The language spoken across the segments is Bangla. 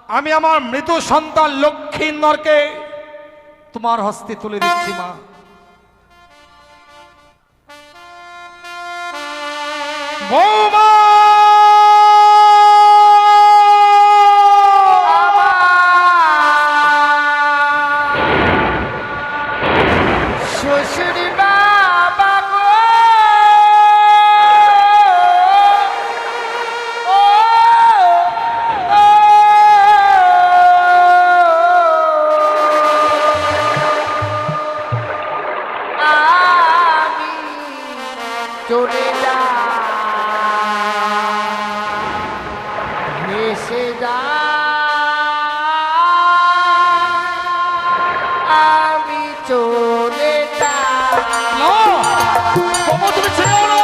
আমি আমার মৃত সন্তান লক্ষ্মীন্দরকে তোমার হস্তে তুলে দিচ্ছি মা। বৌমা শ্বশুরি বাবা গো, ও আমি চলে যা ভেসে যা, আমি চলে যা। তুমি ছেড়ে দাও।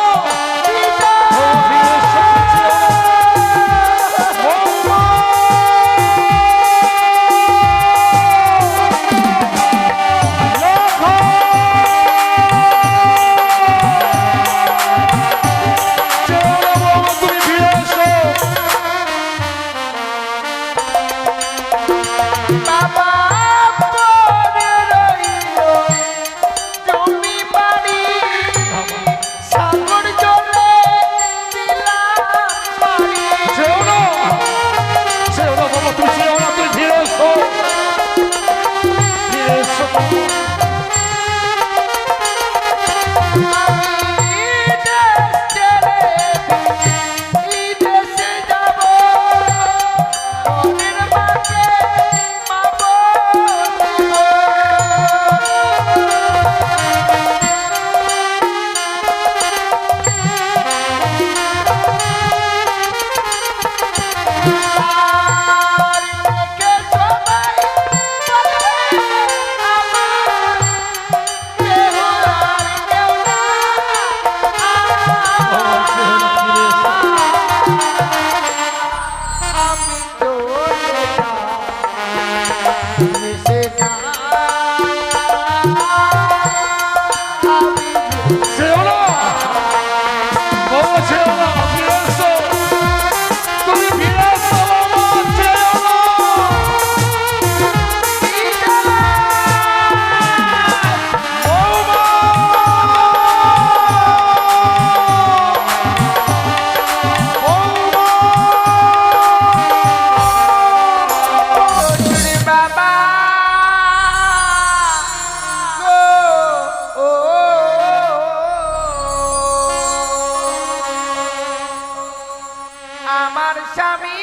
আমার স্বামী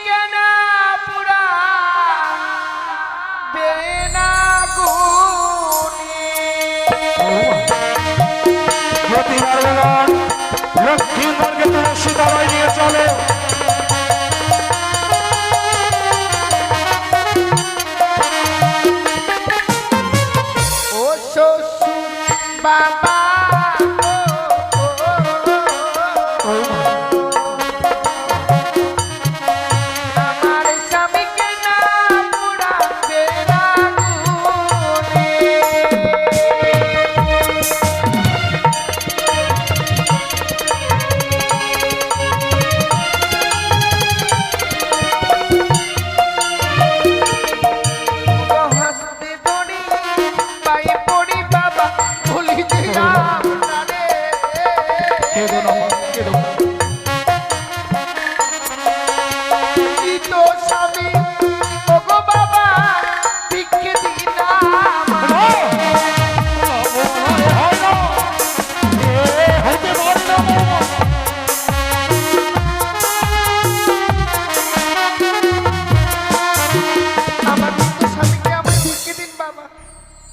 কেন পুরা বেনা গুনি, লক্ষ্মীন্দরকে তুমি সীতারায় নিয়ে চলো। ও শ্বশুর বাবা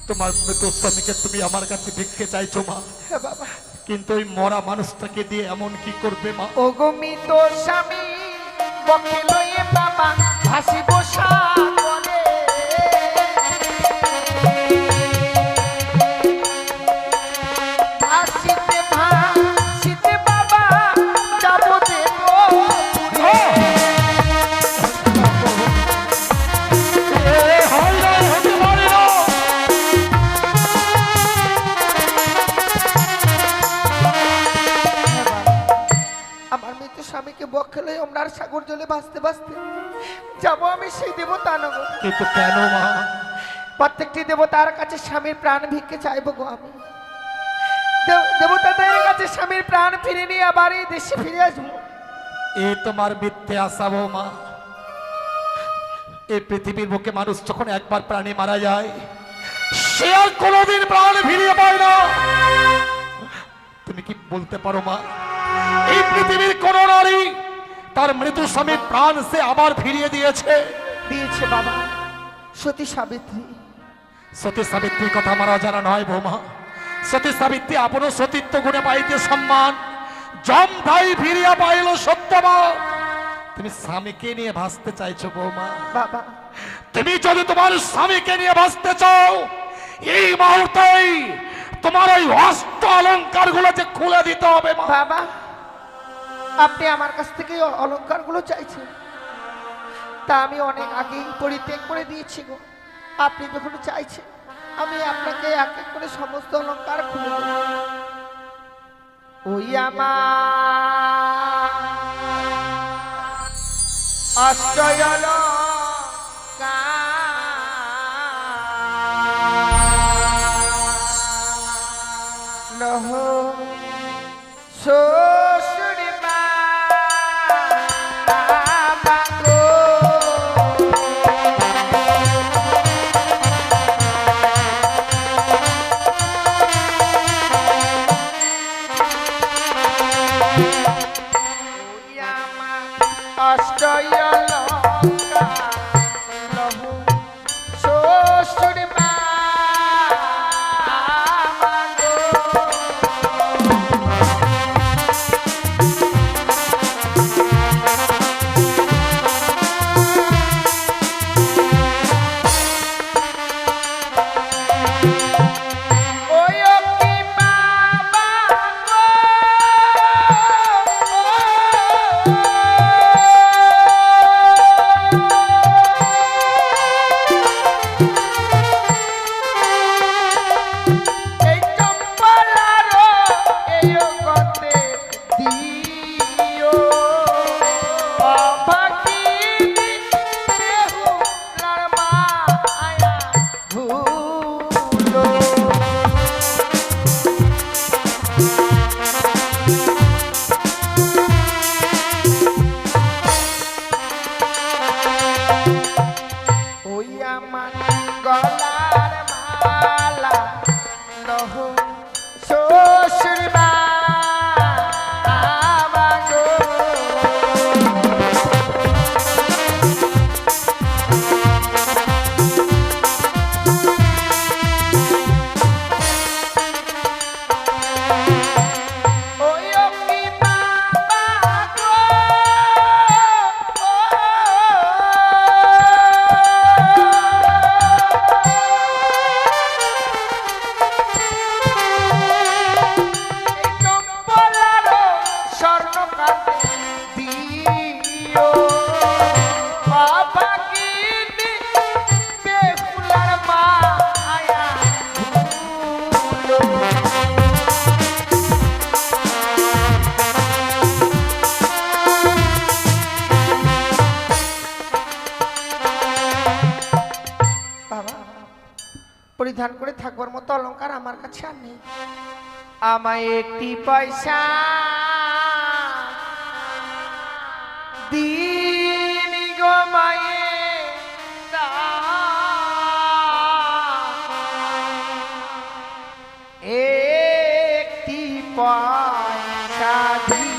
তোমার মৃত স্বামীকে তুমি আমার কাছে ভিক্ষে চাইছো মা। হ্যাঁ বাবা, কিন্তু ওই মরা মানুষটাকে দিয়ে এমন কি করবে মা? ও গো মৃত স্বামী বকে লয়ে বাবা ভাসিব সাগরে, ভাসিতে ভাসিতে বাবা যাব দেব স্বামীকে বক্ষে লয়ে ওমরার সাগর জলে ভাসতে ভাসতে যাব আমি সেই দেবতা নগর। কিন্তু কেন মা? প্রত্যেকটি দেবতার কাছে স্বামীর প্রাণ ভিক্ষে চাইব গো আমি। দেবতাদের কাছে স্বামীর প্রাণ ফিরে নিয়ে আবার এই দেশে ফিরে আসবো। এ তোমার মিথ্যে আশা বৌমা। এই পৃথিবীর বুকে মানুষ যখন একবার প্রাণী মারা যায় সে আর কোনোদিন প্রাণ ফিরিয়ে পায় না। তুমি কি বলতে পারো মা, এই পৃথিবীর কোন নারী তার মৃত স্বামীর প্রাণ সে আবার ফিরিয়ে দিয়েছে? দিয়েছে বাবা, সতী সাবিত্রী। সতী সাবিত্রীর কথা আমার অজানা নয় বৌমা। সতী সাবিত্রী আপন সতীত্ব গুণে পাইতে সম্মান, জম ভাই ফিরিয়া পাইল সত্যমা। তুমি স্বামীকে নিয়ে ভাসতে চাইছো বৌমা। বাবা, তুমি যদি তোমার স্বামীকে নিয়ে ভাসতে চাও এই মুহূর্তেই তোমার ওই অস্ত অলংকার গুলো যে খুলে দিতে হবে মা। বাবা, আপনি আমার কাছ থেকে অলংকার গুলো চাইছেন, তা আমি অনেক আগেই পরিত্যাগ করে দিয়েছি গো। আপনি যখন চাইছেন আমি আপনাকে এক এক করে সমস্ত অলংকার খুলে দেব। ওই আমার শ্বশুর বাবা গো, ওই আমার অষ্টয়লঙ্কার লহু শ্বশুর বাবা গো। ওই অগ্নি বাবা গো, এই চম্পলারো এই গতে দিও অভাগিনী বেহুলার মায়া ভুলো। ওই আমার গলার মালা লহু শ্বশুর বাবা গো। ওই অগ্নি বাবা গো, এই চম্পলারো স্বর্ণকারে দিও অভাগিনী বেহুলার মায়া ভুলো। বাবা, পরিধান করে থাকবার মতো অলংকার আমার কাছে আর নেই। আমায় একটি পয়সা দিন গো মায়ে, একটি পয়সা দিন।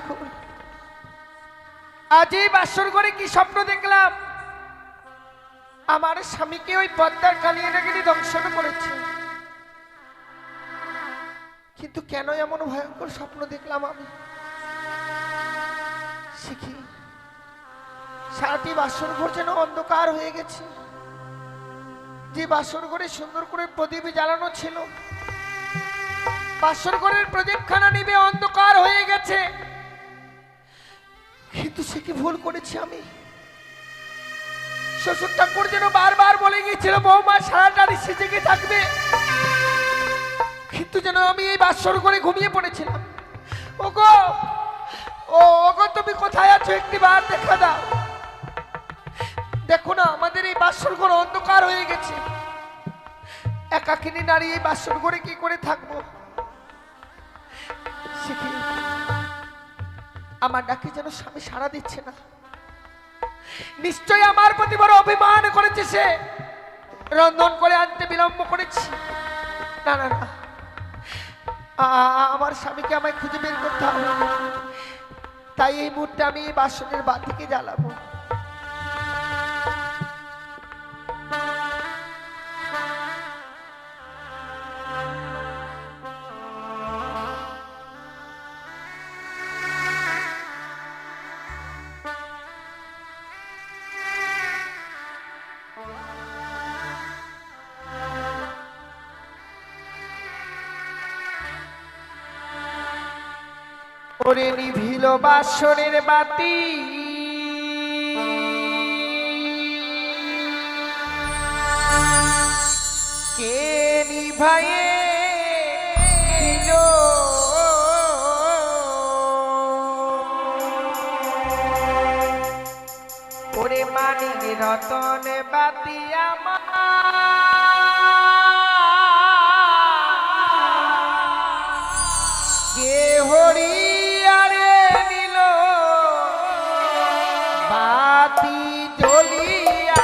ঠাকুর, আজ এই বাসর ঘরে কি স্বপ্ন দেখলাম? আমার স্বামীকে ওই পদ্মার কালিয়ানাগিনী দংশন করেছে, কিন্তু কেন এমন ভয়ঙ্কর স্বপ্ন দেখলাম আমি? শিখি, সারাটি বাসর ঘর যেন অন্ধকার হয়ে গেছে। যে বাসর ঘরে সুন্দর করে প্রদীপ জ্বালানো ছিল, বাসর ঘরের প্রদীপখানা নিভে অন্ধকার হয়ে গেছে। কিন্তু সে কি ভুল করেছি আমি? শ্বশুর ঠাকুর যেন বারবার বলে গিয়েছিল বৌমা সারাটা নিশে জেগে থাকবে, কিন্তু যেন আমি এই বাসর ঘরে ঘুমিয়ে পড়েছিলাম। ওগো, ওগো, তুমি কোথায় আছো? একটি বার দেখা দাও। দেখো না, আমাদের এই বাসর ঘর অন্ধকার হয়ে গেছে। একাকিনী নারী এই বাসর ঘরে কি করে থাকবো? শিখি, আমার ডাকে যেন স্বামী সাড়া দিচ্ছে না। নিশ্চয় আমার প্রতি বড় অভিমান করেছে সে, রন্ধন করে আনতে বিলম্ব করেছি। না না না, আমার স্বামীকে আমায় খুঁজে বের করতে হবে। তাই এই মুহূর্তে আমি এই বাসনের বাতিকে জ্বালাবো। ওরে নিভিল বাসনের বাতি, কে নিভায়ে দিল? ওরে মানিক রতন বাতি আমার কে হরি বাতি জ্বলিয়া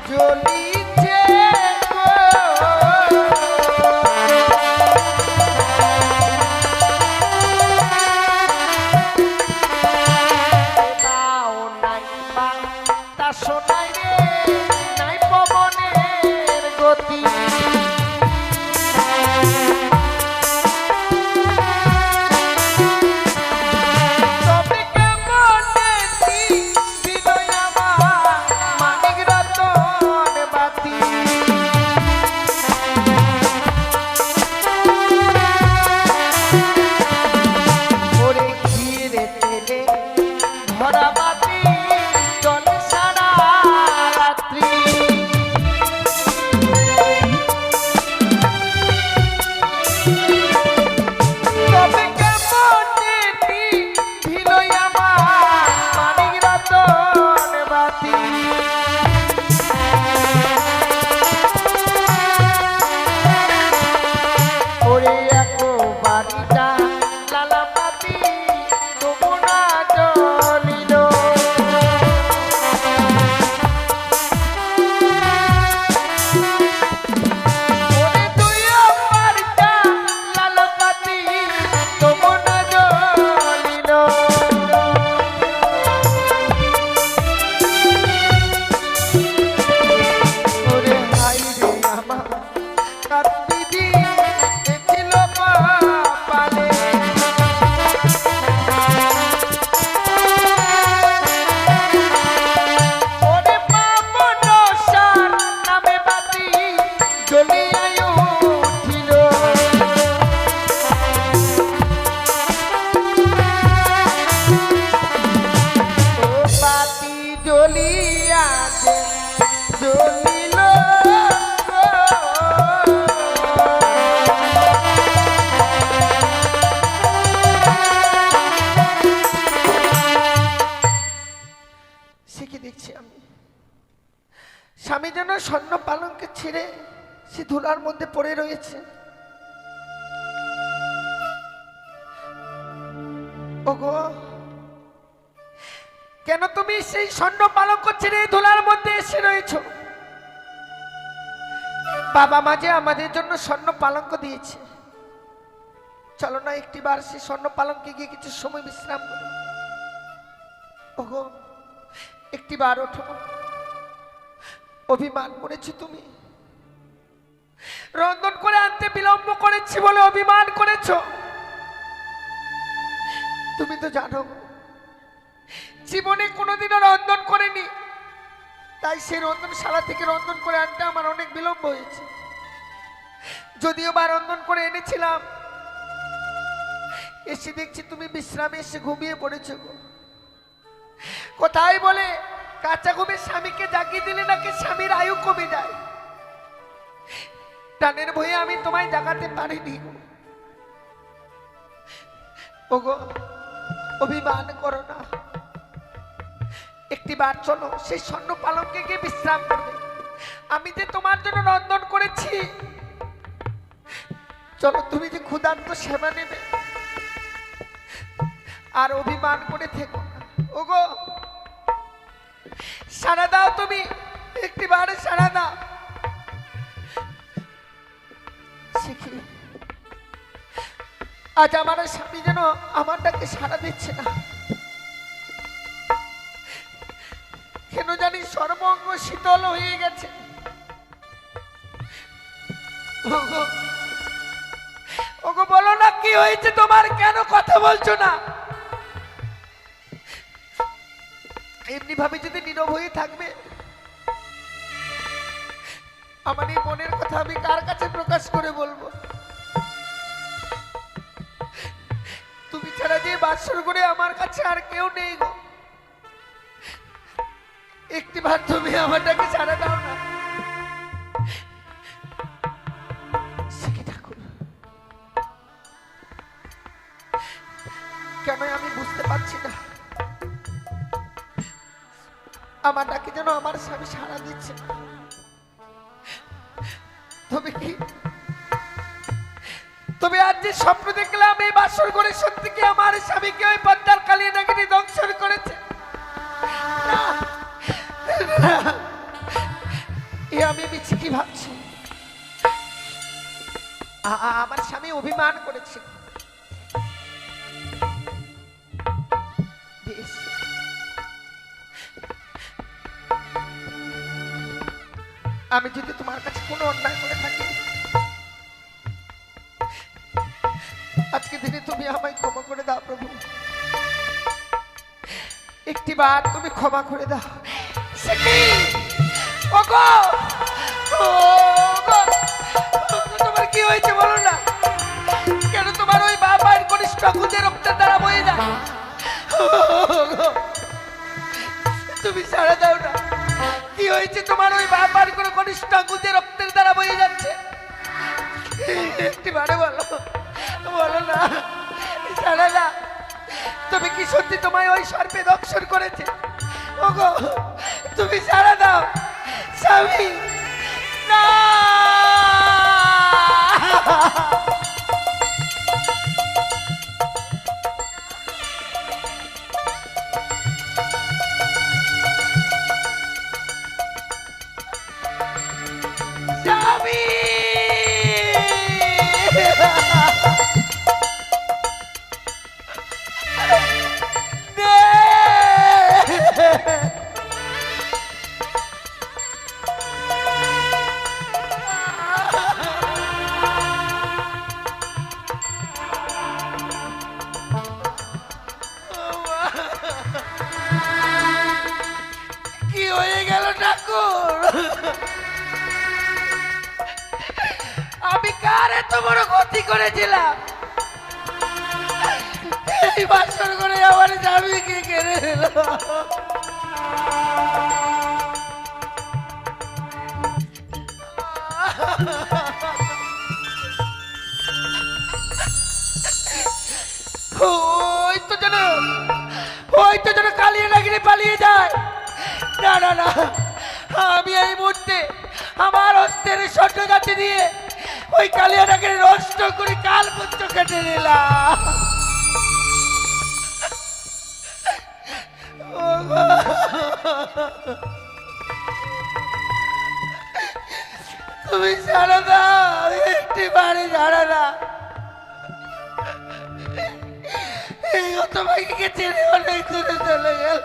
জ্বলিছে দাও নাই বা তা শোনাই রে, নাই পবনের গতি। স্বামী যেন স্বর্ণ পালঙ্কে ছেড়ে সে ধুলার মধ্যে পড়ে রয়েছে। ওগো, কেন তুমি সেই স্বর্ণ পালঙ্ক ছেড়ে ধুলার মধ্যে এসে রয়েছো? বাবা মা যে আমাদের জন্য স্বর্ণ পালঙ্ক দিয়েছে, চলো না একটিবার সেই স্বর্ণ পালঙ্কে গিয়ে কিছু সময় বিশ্রাম করি। ওগো একটিবার ওঠো, অভিমান করেছো তুমি, রন্ধন করে আনতে বিলম্ব করেছি বলে অভিমান করেছো। তুমি তো জানো জীবনে কোনোদিনও রন্ধন করেনি, তাই সেই রন্ধনশালা থেকে রন্ধন করে আনতে আমার অনেক বিলম্ব হয়েছে। যদিও বা রন্ধন করে এনেছিলাম, এসে দেখছি তুমি বিশ্রামে এসে ঘুমিয়ে পড়েছো গো। কোথায় বলে কাঁচা ঘুমে স্বামীকে জাগিয়ে দিলে নাকি স্বামীর আয়ু কমে যায়। টানের ভয়ে আমি তোমায় জাগাতে পারিনি গো। ওগো অভিমান করো না, একটিবার চলো সেই স্বর্ণ পালঙ্কে গিয়ে বিশ্রাম করবে। আমি যে তোমার জন্য রন্ধন করেছি, চলো তুমি যে ক্ষুধার্ত সেবা নেবে, আর অভিমান করে থেকো না। ওগো সাড়া দাও, তুমি একটিবার সাড়া দাও। শিখি আজ আমার স্বামী যেন আমার ডাকে সাড়া দিচ্ছে না, কেন জানি সর্বঙ্গ শীতল হয়ে গেছে। ওগো ওগো বলো না কি হয়েছে তোমার, কেন কথা বলছো না? এমনি ভাবে যদি নীরব হয়ে থাকবে, আমার এই মনের কথা আমি কার কাছে প্রকাশ করে বলবো? তুমি ছাড়া যে বাসর করে আমার কাছে আর কেউ নেই গো। একটিবার তুমি আমারটাকে ছাড়া দাও না। ঠাকুর কেন আমি বুঝতে পারছি না, আমার ডাকে যেন আমার স্বামী সাড়া দিচ্ছে না। তবে কি, তবে আজ যে স্বপ্ন দেখলাম এই বাসর করে সত্যি কি আমার স্বামীকে ওই পদ্মার কালিয়ে নাগিনী দংশন করেছে? এ আমি মিছি কি ভাবছি? আমার স্বামী অভিমান করেছে। বেশ, আমি যদি তোমার কাছে কোনো অন্যায় করে থাকি, আজকে দিনে তুমি আমায় ক্ষমা করে দাও প্রভু। একটিবার তুমি ক্ষমা করে দাও। ওগো ওগো, তোমার কি হয়েছে বলো না? কেন তোমার ওই বাবার কনিষ্ঠ খুঁজে রক্তের দ্বারা বয়ে যায়? তুমি সাড়া দাও না, কি হয়েছে তোমার ওই বাবার কোনো কনিষ্ঠ খুঁজে রক্তের দ্বারা বয়ে যাচ্ছে? একটিবারে বলো, বলো না, সাড়া না। তবে কি সত্যি তোমায় ওই সর্পে দংশন করেছে? ওগো তুমি সাড়া দাও। স্বামী না, স্বামী কি হয়ে গেল ঠাকুর? আমি কার এত বড় ক্ষতি করেছিলাম? এই বাসর করে আমার স্বামীকে কেড়ে নিল। ওই তো যেন কালিয়ে নাগিনি পালিয়ে যায়। না না না, আমি এই মুহূর্তে আমার হস্তের স্বর্ণ জাতি দিয়ে ওই কালিয়া নাগিনি নষ্ট করে কাল পুত্র কেটে নিলাম। তুমি ছাড়া দাও, একটি বাড়ি ছাড়া দাও। তোমাকে ছেড়ে অনেক দূরে চলে গেল।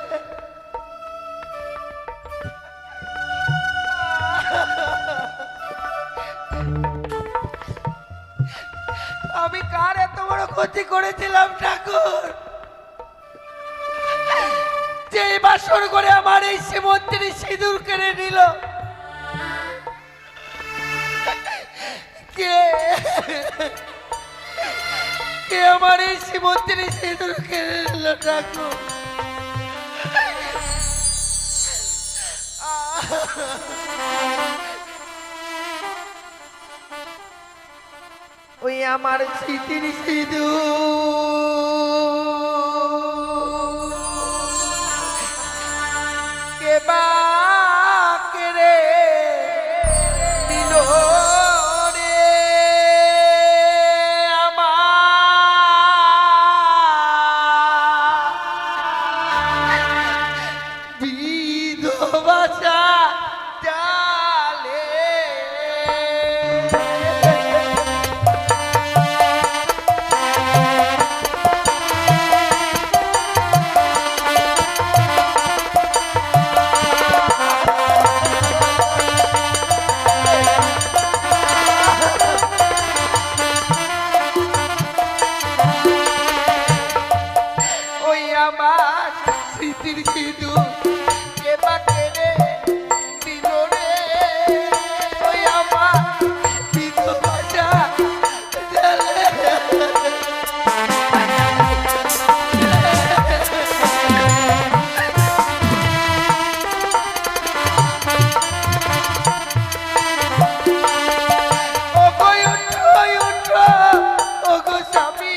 আমি কার এত বড় ক্ষতি করেছিলাম ঠাকুর, যে বাসর করে আমার এই শ্রীমন্ত্রী সিঁদুর কেড়ে নিল? কে কে আমার এই শ্রীমন্ত্রী সিঁদুর কেড়ে নিল ঠাকুর? ওই আমার স্মৃতির সিঁদুর কে বা কেড়ে নিল রে আমার বিধবা ডালে। ওই আমার স্মৃতির সিঁদুর কে বা কেড়ে নিল রে, ওই আমার বিধবা ডালে। ওগো উঠো উঠো, ওগো স্বামী,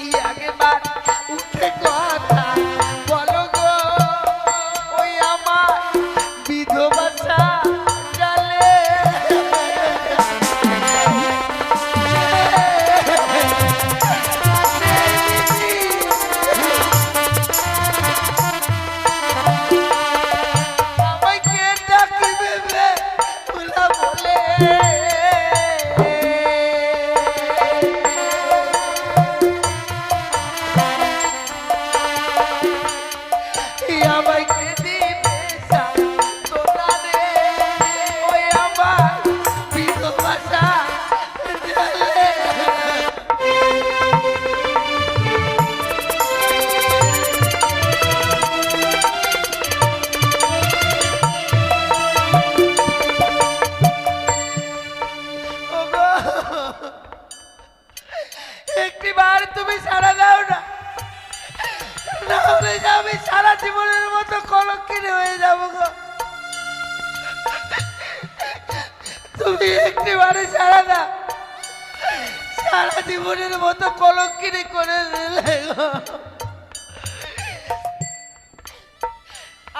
এই আগেবার উঠে কথা বলো গো, ওই আমার বিধবা ডালে। আমাকে ডাকিবে বে ভোলা বলে, আমাকে দিবে সান্ত্বনা রে, ওই আমার বিধবা ডালে। ওগো, একটিবার তুমি সাড়া দাও না, নাহলে যে আমি সারা জীবনের মতো কলঙ্কিনী হয়ে যাবো গো। তুমি একটিবারে সাড়া দাও, সারা জীবনের মতো কলঙ্কিনী করে দিলে গো।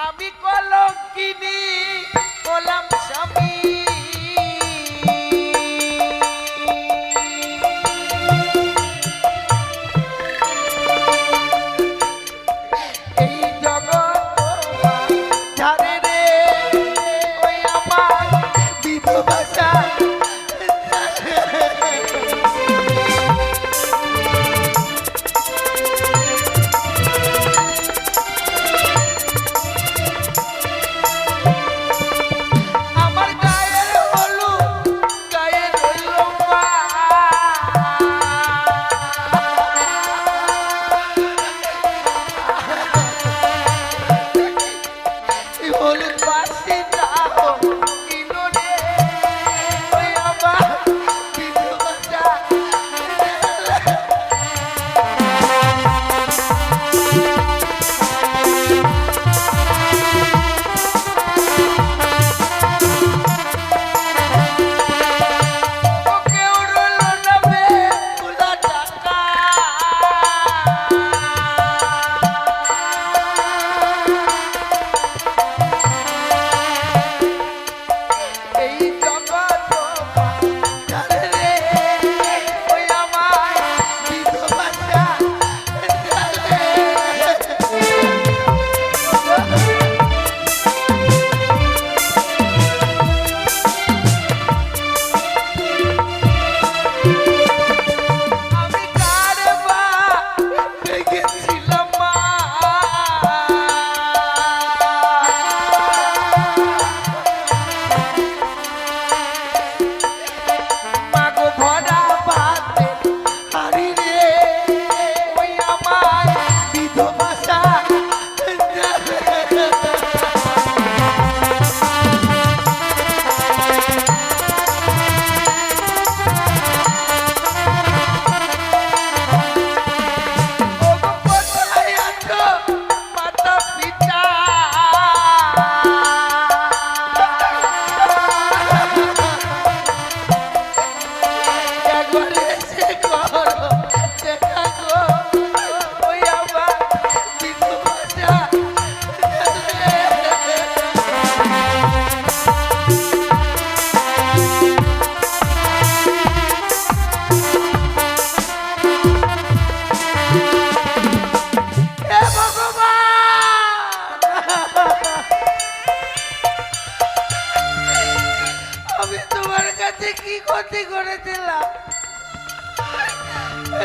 আমি কলঙ্কিনী হলাম স্বামী, এই জগৎ ধারে রে, ওই আমার বিধবা ডালে। আমার গায়ের হলুদ গায়ে রইল মা, এই হলুদ বাসি দাও কিনো রে, ওই আমার বিধবা ডালে। কেউ রইল না বে ভোলা টাকা, কাছে কি ক্ষতি করেছিলাম?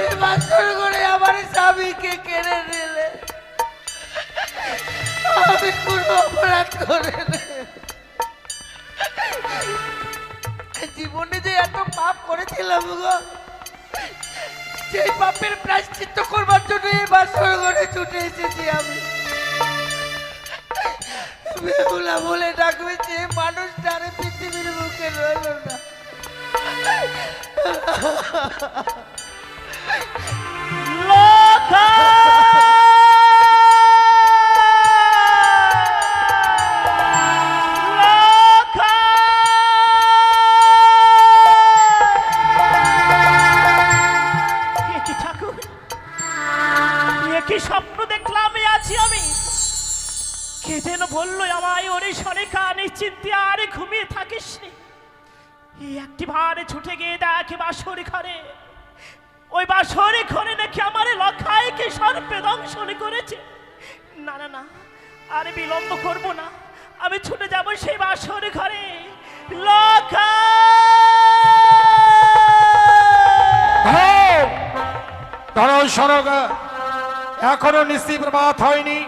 এই বাসর করে আমার স্বামীকে কেড়ে নিলে। আমি কোনো অপরাধ করে জীবনে যে এত পাপ করেছিলাম গো, সেই পাপের প্রায়শ্চিত্ত করবার জন্য এই বাসর ঘরে ছুটে এসেছি আমি। বেহুলা বলে ডাকবে, যে মানুষটা আর পৃথিবীর মুখে রইল না। কি স্বপ্ন দেখলাম আছি আমি? কে যেন বললো আমায়, ওরে সনেকা নিশ্চিন্তে আর ঘুমিয়ে থাকিস নি। এই একটি ভারে ছুটে গিয়ে দেখে বাসর ঘরে, ওই বাসর ঘরে নাকি আমার লখাইকে সর্পে দংশন করেছে। না না না, আর বিলম্ব করব না, আমি ছুটে যাব সেই বাসর ঘরে। সনকা, এখনো নিশি প্রভাত হয়নি,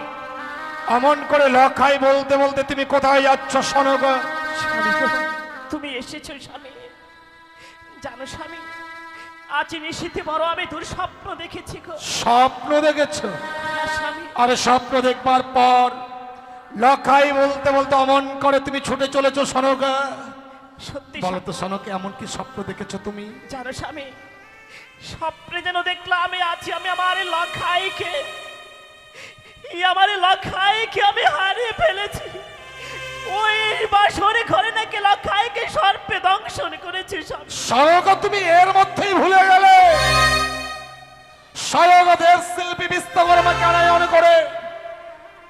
অমন করে লখাই বলতে বলতে তুমি কোথায় যাচ্ছ সনকা? তুমি এসেছো স্বামী। জানো স্বামী, আজ নিশীথে বড় আমি দুঃস্বপ্ন দেখেছি গো। স্বপ্ন দেখেছ? হ্যাঁ স্বামী। আরে স্বপ্ন দেখবার পর লখাই বলতে বলতে অমন করে তুমি ছুটে চলেছো সনকা? সত্যি বলো তো সনকা, এমন কি স্বপ্ন দেখেছো তুমি? জানো স্বামী, স্বপ্নে যেন দেখলাম আমি আছি, আমি আমার লখাইকে, আমার লখাইকে আমি হারিয়ে ফেলেছি। ওই বাসরে ঘরে নাকি লখাইকে সর্পে দংশন করেছে। সনকা, তুমি এর মধ্যেই ভুলে গেলে স্বয়গদের শিল্পী বিশ্বকর্মা কারায়ণ করে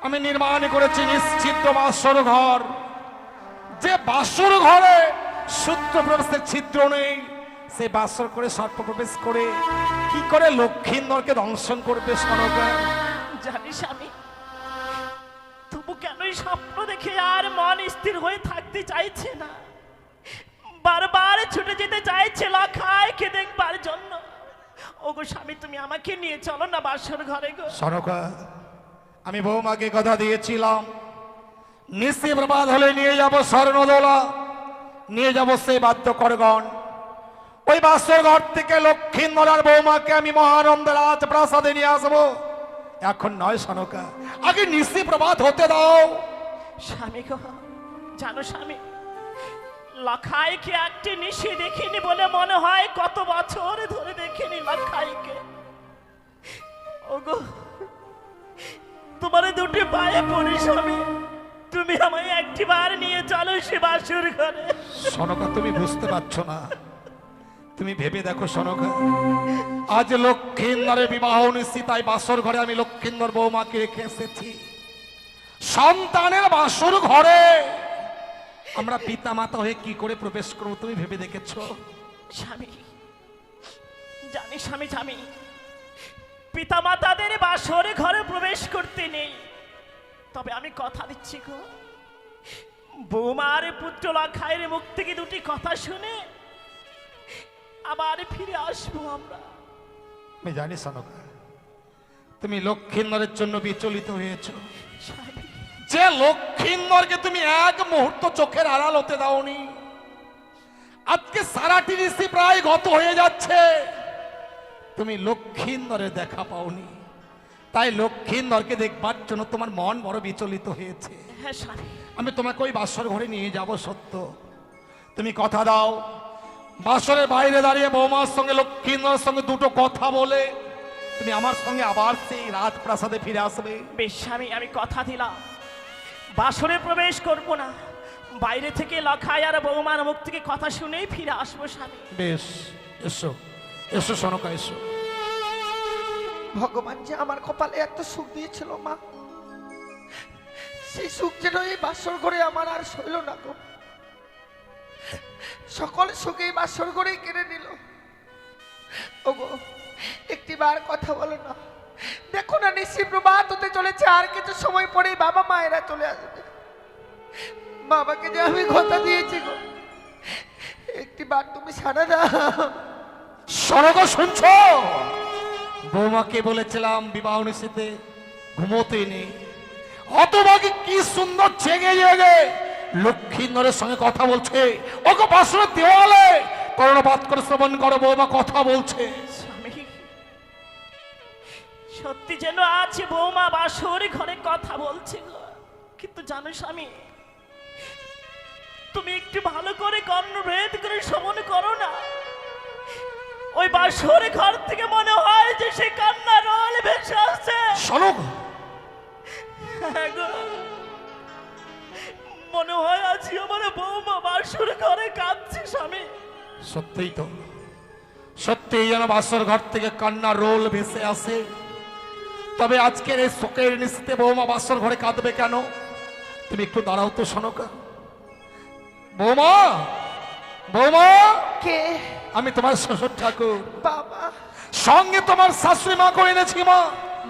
আমি নির্মাণ করেছি নিশ্চিত বাসর ঘর। যে বাসর ঘরে সূত্র প্রবেশের ছিদ্র নেই, সে বাসর করে সর্প প্রবেশ করে কি করে লক্ষ্মীন্দরকে দংশন করবে সনকা? জানিস আমি তবু কেনই স্বপ্ন দেখে আর মন স্থির হয়ে থাকতে চাইছে না, বারবার ছুটে যেতে চাইছে লখাইকে দেখবার জন্য। ওগো স্বামী, তুমি আমাকে নিয়ে চলো না বাসর ঘরে গো। সনকা, আমি বৌমাকে কথা দিয়েছিলাম, নিশি প্রভাত হলে নিয়ে যাব স্বর্ণদোলা, নিয়ে যাব সেই বাদ্যকরগণ। ওই বাসর ঘর থেকে লক্ষ্মীন্দর বৌমাকে আমি মহানন্দ রাজ প্রাসাদে নিয়ে আসবো। এখন নয় সনকা, আগে নিশি প্রভাত হতে দাও। স্বামী গো, জানো স্বামী, লখাইকে একটি নিশি দেখিনি বলে মনে হয় কত বছর ধরে দেখিনি লখাইকে। ওগো, তোমার দুটি পায়ে পড়ি স্বামী, তুমি আমায় একটিবার নিয়ে চলো সে বাসর ঘরে। সনকা, তুমি বুঝতে পারছো না, তুমি ভেবে দেখো সনকা, আজ লক্ষ্মীন্দরের বিবাহ নিশ্চিত, তাই বাসর ঘরে আমি লক্ষ্মীন্দর বৌমাকে রেখে এসেছি। সন্তানের বাসর ঘরে আমরা পিতা মাতা হয়ে কি করে প্রবেশ করবো তুমি ভেবে দেখেছো? স্বামী জানি, স্বামী জানি, পিতা মাতাদের বাসরে ঘরে প্রবেশ করতে নেই। তবে আমি কথা দিচ্ছি গো, বৌমার পুত্র লখাইয়ের মুখ থেকে দুটি কথা শুনে আবার ফিরে আসবো আমরা। আমি জানি সনকা, তুমি লক্ষ্মীন্দরের জন্য বিচলিত হয়েছো। স্বামী, যে লক্ষ্মীন্দরকে তুমি এক মুহূর্ত চোখের আড়াল হতে দাওনি, আজকে সারাটি ঋষি প্রায় গত হয়ে যাচ্ছে, তুমি লক্ষ্মীন্দরের দেখা পাওনি, তাই লক্ষ্মীন্দরকে দেখবার জন্য তোমার মন বড় বিচলিত হয়েছে। হ্যাঁ স্বামী, আমি তোমাকে ওই বাসর ঘরে নিয়ে যাব সত্য, তুমি কথা দাও বাসরের বাইরে দাঁড়িয়ে বৌমার সঙ্গে লক্ষ্মীন্দরের সঙ্গে দুটো কথা বলে তুমি আমার সঙ্গে আবার সেই রাজপ্রাসাদে ফিরে আসবে। বেশ স্বামী, আমি কথা দিলাম বাসরে প্রবেশ করব না, বাইরে থেকে লখাই আর বৌমার মুখ থেকে কথা শুনেই ফিরে আসবো স্বামী। বেশ, এসো এসো সনকা, এসো। ভগবান যে আমার কপালে এত সুখ দিয়েছিল মা, সেই সুখ যেন এই বাসর ঘরে আমার আর সইল না গো। সকল সুখ এই বাসর ঘরেই কেড়ে নিল। ওগো, একটিবার কথা বলো না, দেখো না নিশি প্রভাত হতে চলেছে, আর কিছু সময় পরেই বাবা মায়েরা চলে আসবে। বাবাকে যে আমি কথা দিয়েছি গো, একটি বার তুমি সারা দাও। সনক শুনছ? বৌমাকে বলেছিলাম বিবাহ নিষেধে ঘুমোতে নেই, হতভাগী কি সুন্দর জেগে জেগে লক্ষ্মীন্দরের সঙ্গে কথা বলছে। ওকে বাসনের দেওয়ালে কর্ণপাত করে শ্রবণ করো, বৌমা কথা বলছে। স্বামী, সত্যি যেন আছে বৌমা বাসর ঘরে কথা বলছে গো। কিন্তু জানো স্বামী, তুমি একটু ভালো করে কর্ণভেদ করে শ্রবণ করো না। ওই বাসর ঘর থেকে মনে হয় যে সে কান্না রোল ভেসে আসছে। সনক, হ্যাঁ গো, মনে হয় আছি আমার বৌমা বাসর ঘরে কাঁদছে স্বামী। সত্যিই তো, সত্যিই যেন বাসর ঘর থেকে কান্না রোল ভেসে আসে। তবে আজকের এই শোকের নিশ্চিতে বৌমা বাসর ঘরে কাঁদবে কেন? তুমি একটু দাঁড়াও তো সনকা। বৌমা, বৌমা, কে? আমি তোমার শ্বশুর ঠাকুর, বাবা, সঙ্গে তোমার শাশুড়ি মা করে এনেছি। মা,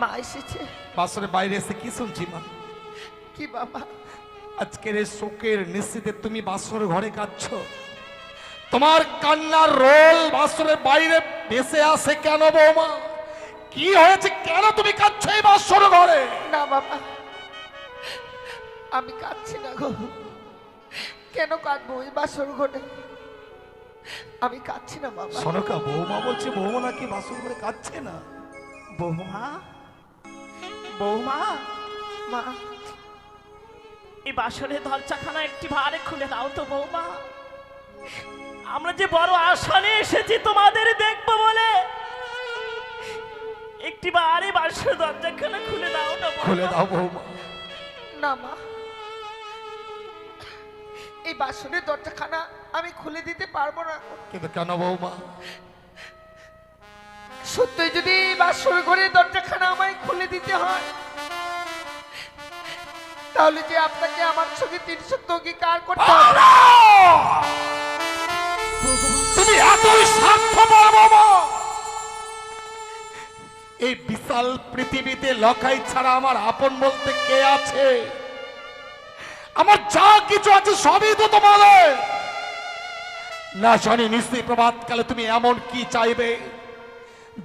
মা এসেছে? বাসরের বাইরে এসে কি শুনছি মা? কি বাবা? আজকের এই শোকের নিশ্চিতে তুমি বাসর ঘরে কাঁদছো। তোমার কান্নার রোল বাসরের বাইরে ভেসে আসে কেন বৌমা? কি হয়েছে, কেন তুমি কাঁদছো এই বাসর ঘরে? না বাবা, আমি কাঁদছি না গো। কেন কাঁদবো এই বাসর ঘরে? আমি কাঁদছি না বাবা। সনকা, বৌমা বলছে বৌমা নাকি বাসর ঘরে কাঁদছে না। বৌমা, বৌমা, মা, এই বাসরের দরজাখানা একটি ভারে খুলে দাও তো বৌমা। আমরা যে বড় আশা নিয়ে এসেছি তোমাদের দেখবো বলে, একটি বারে বাসরের দরজাখানা খুলে দাও না বৌমা। খুলে দাও বৌমা। না মা, এই বাসনের দরজাখানা আমি খুলে দিতে পারবো না। কিন্তু কেন বৌমা? সত্যি যদি এই বাসর ঘরের দরজাখানা আমায় খুলে দিতে হয়, তাহলে যে আপনাকে আমার সঙ্গে 300 অঙ্গীকার করতে হবে। তুমি এতই স্বার্থপর বাবা! এই বিশাল পৃথিবীতে লখাই ছাড়া আমার আপন বলতে কে আছে? আমার যা কিছু আছে সবই তো তোমাদের। না জানি নিশ্চয়ই প্রভাতকালে তুমি এমন কি চাইবে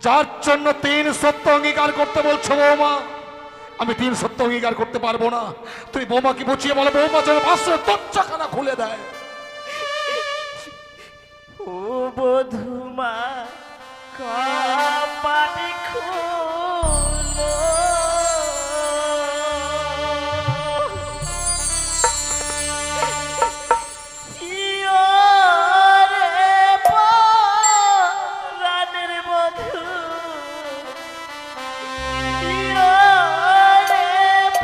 যার জন্য 3 সত্য অঙ্গীকার করতে বলছো বৌমা। আমি 3 সত্য অঙ্গীকার করতে পারবো না। তুমি বৌমাকে বুঝিয়ে বলো বৌমা যেন বাসের দরজাখানা খুলে দেয়। ও বধুমা, কপাটি খুলো, ইয়োরে পরাণের বধূ, ইয়োরে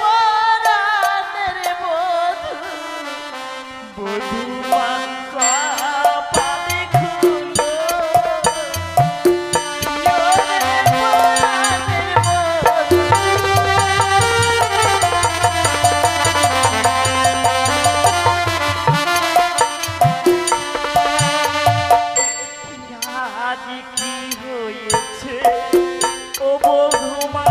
পরাণের বধূ, বধুমা কপাটি খুলো, ইয়োরে পরাণের বধূ। আজ কি হয়েছে ও বধুমা?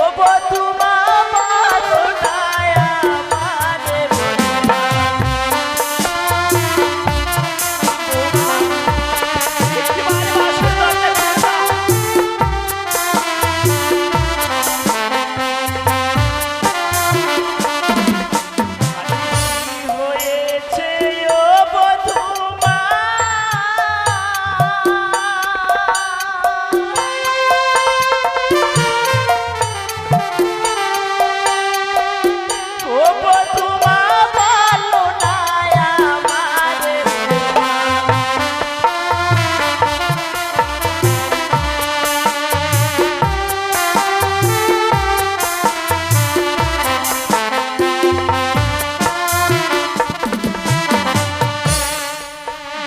ও বধুমা বলো না আমারে বধুমা। একেবারে বাসর দরজা খুলে দাও। কি হয়েছে ও বধুমা? ও বধুমা বলো না আমারে বধুমা।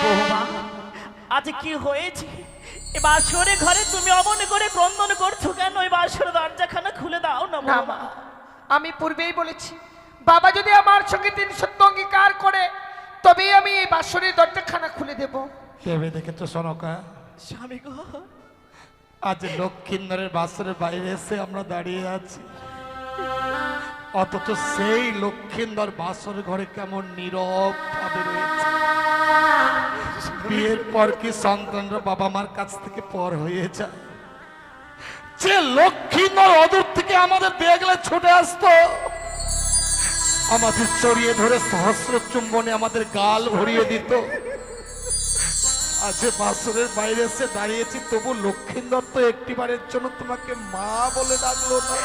বৌমা, আজ কি হয়েছে? এ বাসরে ঘরে তুমি অমন করে ক্রন্দন করছো কেন? ওই বাসর দরজাখানা খুলে দাও না না বৌমা। মা, আমি পূর্বেই বলেছি বাবা যদি আমার সঙ্গে 300 অঙ্গীকার করে তবেই আমি এই বাসনের দরজাখানা খুলে দেব। ভেবে দেখেছো সনকা? স্বামী গো, আজ লক্ষ্মীন্দরের বাসরের বাইরে এসে আমরা দাঁড়িয়ে আছি, অথচ সেই লক্ষ্মীন্দর বাসর ঘরে কেমন নীরব ভাবে রয়েছে। বিয়ের পর কি সন্তানরা বাবা মার কাছ থেকে পর হয়ে যায়? যে লক্ষ্মীন্দর অদূর থেকে আমাদের দেখলে ছুটে আসতো, আমাদের চড়িয়ে ধরে সহস্র চুম্বনে আমাদের গাল ভরিয়ে দিত, আজ বাসরের বাইরে এসে দাঁড়িয়েছি, তবু লক্ষ্মীন্দর তো একটিবারের জন্য তোমাকে মা বলে ডাকলো না।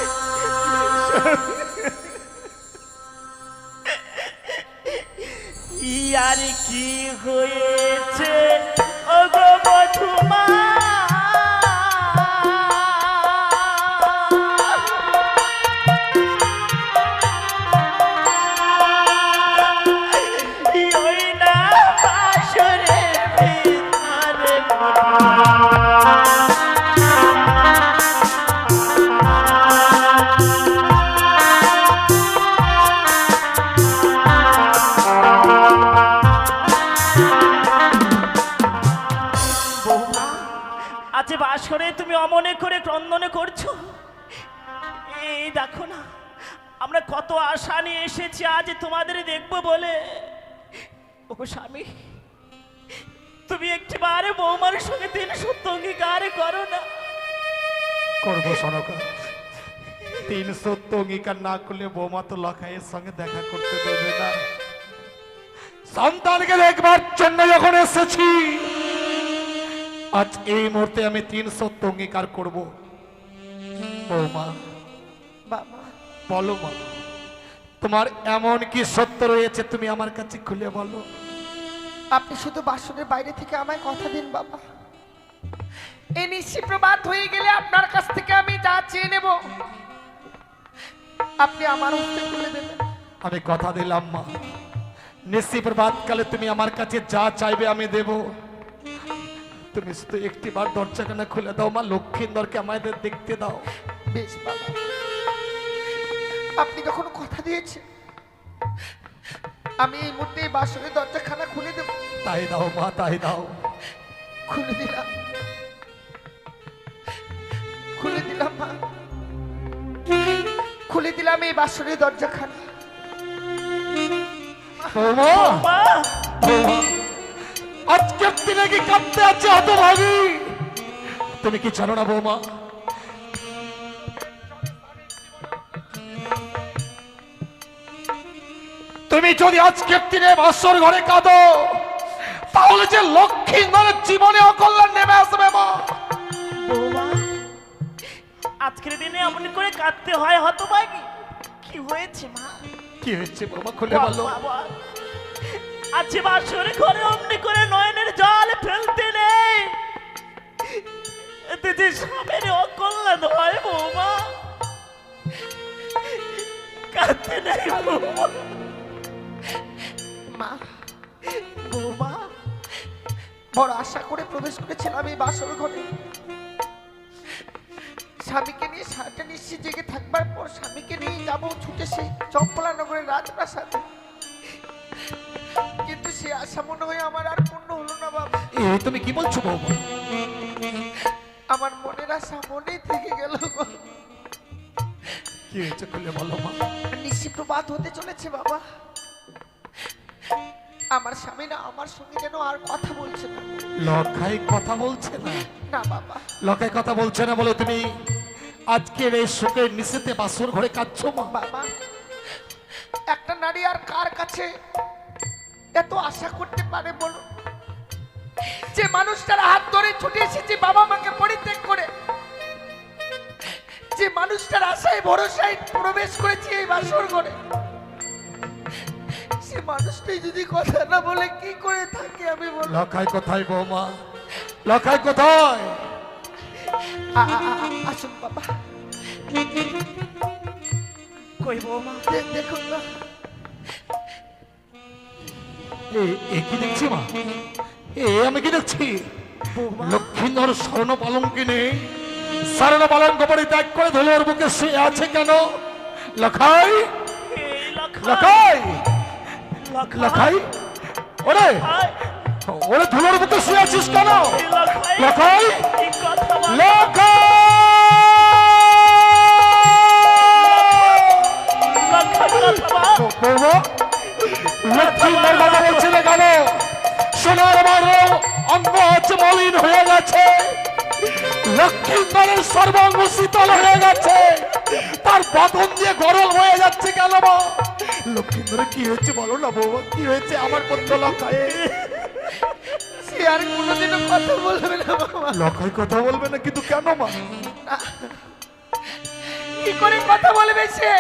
ইয়ার কি হয়েছে ওগো বধূমা? ওই না বাসরের ভিতরে আজ বাসরে তুমি অমনে করে ক্রন্দনে করছো। এই দেখো না, আমরা কত আশা নিয়ে এসেছি আজ তোমাদের দেখবো বলে। ও স্বামী, তুমি একটিবারে বৌমার সঙ্গে 300 অঙ্গীকার করো না। করবো সনকা, 300 অঙ্গীকার না করলে বৌমা তো লখাইয়ের সঙ্গে দেখা করতে দেবে না। সন্তানকে দেখবার জন্য যখন এসেছি, আজ এই মুহূর্তে আমি 300 অঙ্গীকার করব। বৌমা, বাবা, বলো মা, তোমার এমন কি সত্য রয়েছে তুমি আমার কাছে খুলে বলো। আপনি শুধু বাসনের বাইরে থেকে আমায় কথা দিন বাবা। এই নিশি প্রভাত হয়ে গেলে আপনার কাছ থেকে আমি যা চেয়ে নেব আপনি আমার হস্তে তুলে দেবেন। আমি কথা দিলাম মা, নিশি প্রভাতকালে তুমি আমার কাছে যা চাইবে আমি দেব। তুমি শুধু একটিবার দরজাখানা খুলে দাও মা, লক্ষ্মীন্দরকে আমাদের দেখতে দাও। বেশ বাবা, আপনি যখন কথা দিয়েছেন আমি এই মুহূর্তে এই বাসনের দরজাখানা খুলে দেব। তাই দাও মা, তাই দাও। খুলে দিলাম, খুলে দিলাম মা, খুলে দিলাম এই বাসনের দরজাখানা। বৌমা, মা, বৌমা, আজকের দিনে কি কাঁদতে আছে হতভাগী? তুমি কি জানো না বৌমা, তুমি যদি আজকের দিনে বাসর ঘরে কাঁদো, তাহলে যে লক্ষ্মীন্দরের জীবনে অকল্যাণ নেমে আসবে মা। বৌমা, আজকের দিনে এমন করে কাঁদতে হয় হতভাগী? কি হয়েছে মা? কি হয়েছে বৌমা, খুলে বলো। বাবা, আজ বাসরে ঘরে অমনি করে নয়নের জল ফেলতে নেই, এতে যে স্বামীর অকল্যাণ হয় বৌমা। কাঁদতে নেই বৌমা। মা, বৌমা, বড় আশা করে প্রবেশ করেছিলাম এই বাসর ঘরে। স্বামীকে নিয়ে সারাটা নিশ্চিত জেগে থাকবার পর স্বামীকে নিয়ে যাবো ছুটে সেই চম্পলা নগরের রাজপ্রাসাদে, কিন্তু সে আশা মনে হয় আমার আর পূর্ণ হলো না বাবা। এই তুমি কি বলছো বৌমা? আমার মনের আশা মনেই থেকে গেল গো। কি হয়েছে খুলে বলো মা। নিশি প্রভাত হতে চলেছে বাবা, আমার স্বামী না আমার সঙ্গে যেন আর কথা বলছে না। লখাই কথা বলছে না? না বাবা, লখাই কথা বলছে না বলে তুমি আজকের এই সুখের নিচেতে বাসর ঘরে কাঁদছো মা? বাবা, একটা নারী আর কার কাছে এত আশা করতে পারে বলো? যে মানুষটার হাত ধরে ছুটে এসেছে বাবা মাকে পরিত্যাগ করে, যে মানুষটার আশায় ভরসায় প্রবেশ করেছি এই বাসর ঘরে, সে মানুষটাই যদি কথা না বলে কি করে থাকে আমি বল। লখাই কোথায় বৌমা, লখাই কোথায়? আসুন বাবা, কই বৌমা? দেখুন না, এ কি দেখছি মা? আমি কি দেখছি? লক্ষ্মীন্দর স্বর্ণ পালঙ্কিনী স্বর্ণ পালঙ্ক পরিত্যাগ করে ধুলোর বুকে শুয়ে আছে কেন? লখাই, এই লখাই, লখাই, লখাই, ওরে ওরে ধুলোর বুকে শুয়ে আছিস কেন? লখাই, এই কথা বল। লখাই। লক্ষ্মীন্দরের সর্বাঙ্গ শীতল হয়ে গেছে, তার বদন দিয়ে গরম হয়ে যাচ্ছে কেন মা? লক্ষ্মীন্দরের কি হয়েছে বলো না বৌমা, কি হয়েছে আমার পুত্র লক্ষায়? সে আর কোনোদিনও কথা বলবে না বাবা। লক্ষায় কথা বলবে না, কিন্তু কেন মা? কি করে কথা বলবে সে?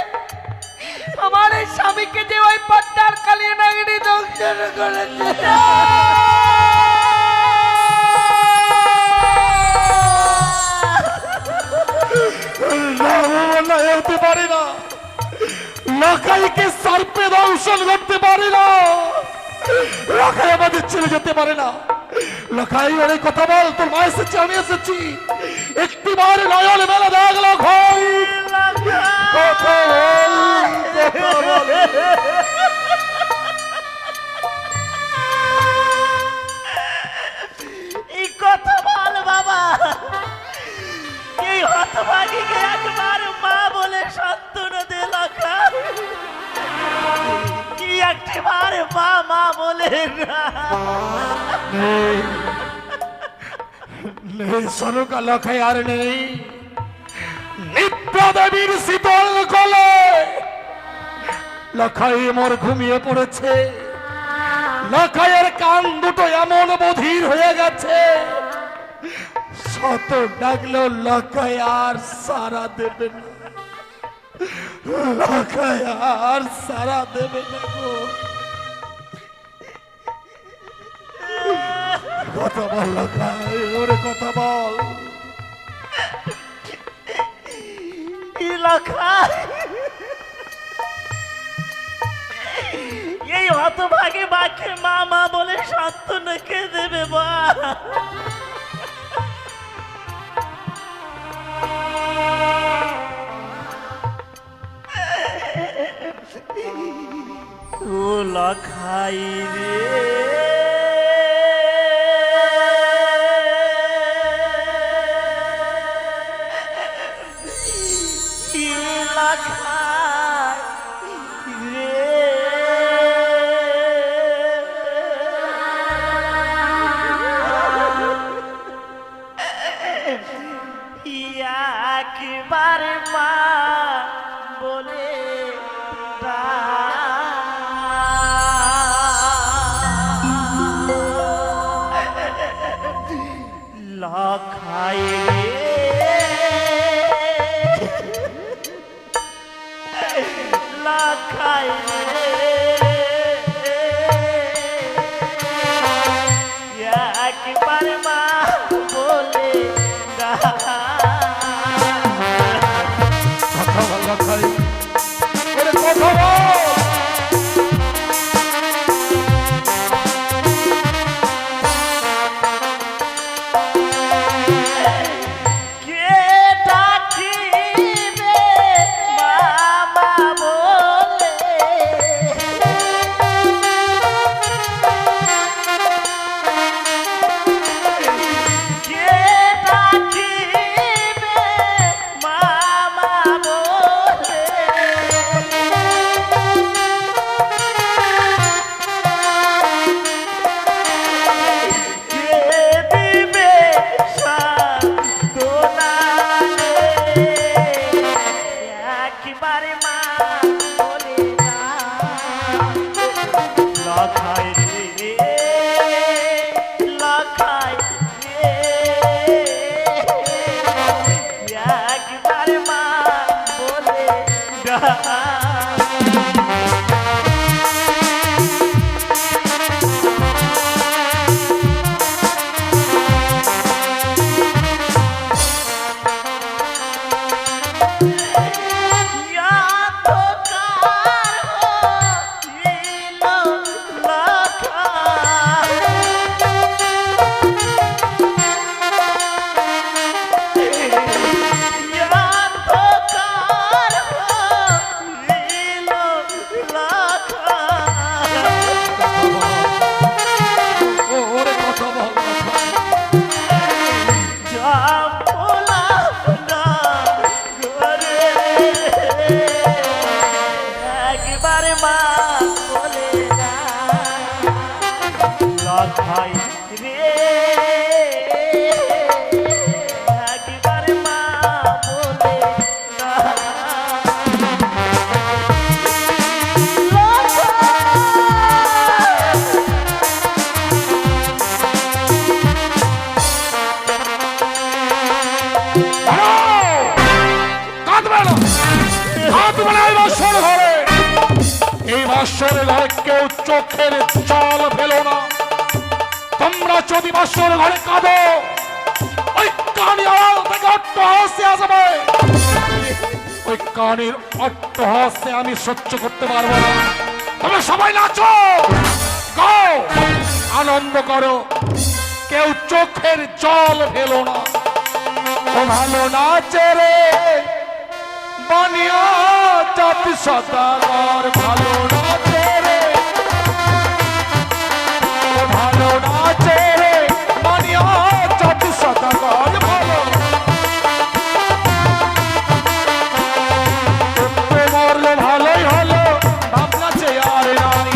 আমার এই স্বামীকে যে ওই পদ্মার কালিয়া নাগিনী দংশন করেছে। না বাবা, না, এ হতে পারে না। লক্ষাইকে সার্পে দংশন করতে পারে না। লক্ষাই আমাদের ছেড়ে যেতে পারে না। লক্ষাই ওরে কথা বল, তোর মা এসেছে, আমি এসেছি, একটিবার নয়ন মেলা দেখ লক্ষাই, কথা বল, কথা বল। এই কথা বল বাবা, এই হতভাগীকে একবার মা বলে সান্ত্বনা দে লক্ষা। কি একটিবার মা মা বলে না। নেই, নেই সনুকা, লক্ষাই আর নেই। নিত্যা দেবীর শীতল কোলে লক্ষাই মোর ঘুমিয়ে পড়েছে। লক্ষাইয়ের কান দুটো এমন বধির হয়ে গেছে, শত ডাকলেও লক্ষাই আর সারা দেবে না। লক্ষাই আর সারা দেবে না গো। কথা বল লক্ষাই, ওরে কথা বল। লক্ষাই, এই হতভাগী বাক্যে মা মা বলে সান্ত্বনা কে দেবে বা? ও লক্ষাই রে, একবার মা বলে লক্ষাই রে, লক্ষাই রে, একবার মা বলে কথা বল লক্ষাই, ওরে কথা বল। কে ডাকিবে মামা বলে, কে ডাকিবে মামা বলে, কে দিবে সান্ত্বনা রে, একবারে মা বলে না। লক্ষাই রে, লক্ষাই রে, একবারে মা বলে না। ওরে কথা বল লক্ষাই। একবারে মা বলে না। লক্ষাই রে, বাসর ঘরে কেউ চোখের জল ফেলো না। তোমরা যদি বাসর ঘরে কাঁদো, ওই কানে আড়াল থেকে অট্টহাস্যে আসবে। ওই কানের অট্টহাস্যে আমি সহ্য করতে পারবো না। তোমরা সবাই নাচো, গাও, আনন্দ করো, কেউ চোখের জল ফেলো না। ও ভালো নাচে রে বানিয়া চাঁদ সদাগর, ভালো নাচে রে, ও ভালো নাচে রে বানিয়া চাঁদ সদাগর, ভালো মরলো ভালোই হলো, ভাবনা চে আর নাই।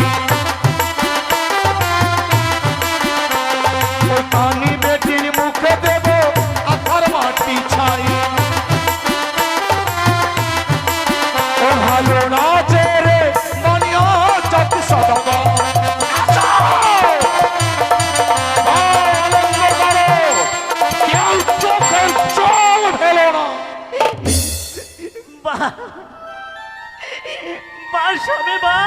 ওই কানি বেটির মুখে দেব আধার মাটি ছাই। ও ভালো নাচে রে বানিয়া চাঁদ সদাগর, নাচো, আনন্দ করো, কেউ চোখের জল ফেলো না। বা স্বামী বা,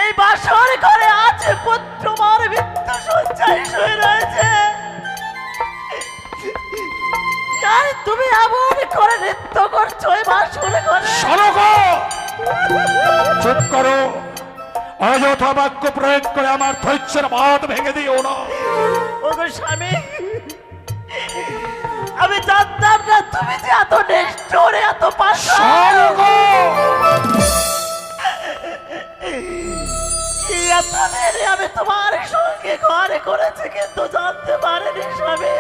এই বাসর ঘরে আছে পুত্র মার মৃত্যু শয্যায় শুয়ে রয়েছে। আর তুমি এমন করে নৃত্য করছো এই বাসর ঘরে। শোনো গো, চুপ করো, অযথা বাক্য প্রয়োগ করে আমার ধৈর্যের বাঁধ ভেঙে দিও না। ওগো স্বামী, আমি জানতাম না তুমি যে এত নিষ্ঠুর, এত পাষাণ। শোনো গো, এত দেরি আমি তোমার সঙ্গে ঘরে করেছি, কিন্তু জানতে পারিনি স্বামী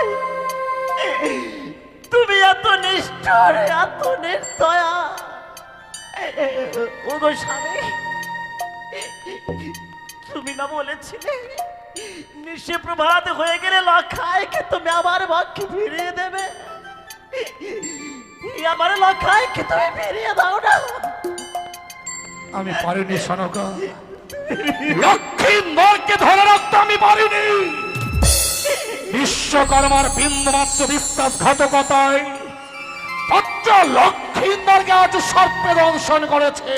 তুমি এত নিষ্ঠুর, এত নির্দয়া। ওগো স্বামী, তুমি না বলেছিলে নিশে প্রভাত হয়ে গেলে লখাইকে তুমি আমার বাক্যে ফিরিয়ে দেবে? আমার লখাইকে তুমি ফিরিয়ে দাও না। আমি পারিনি শোনকা, লক্ষ্মীন্দরকে ধরে রাখতে আমি পারিনি। বিশ্বকর্মার বিন্দুমাত্র বিশ্বাসঘাতকতায় পত্র লক্ষ্মীন্দরকে আজ সর্পে দংশন করেছে।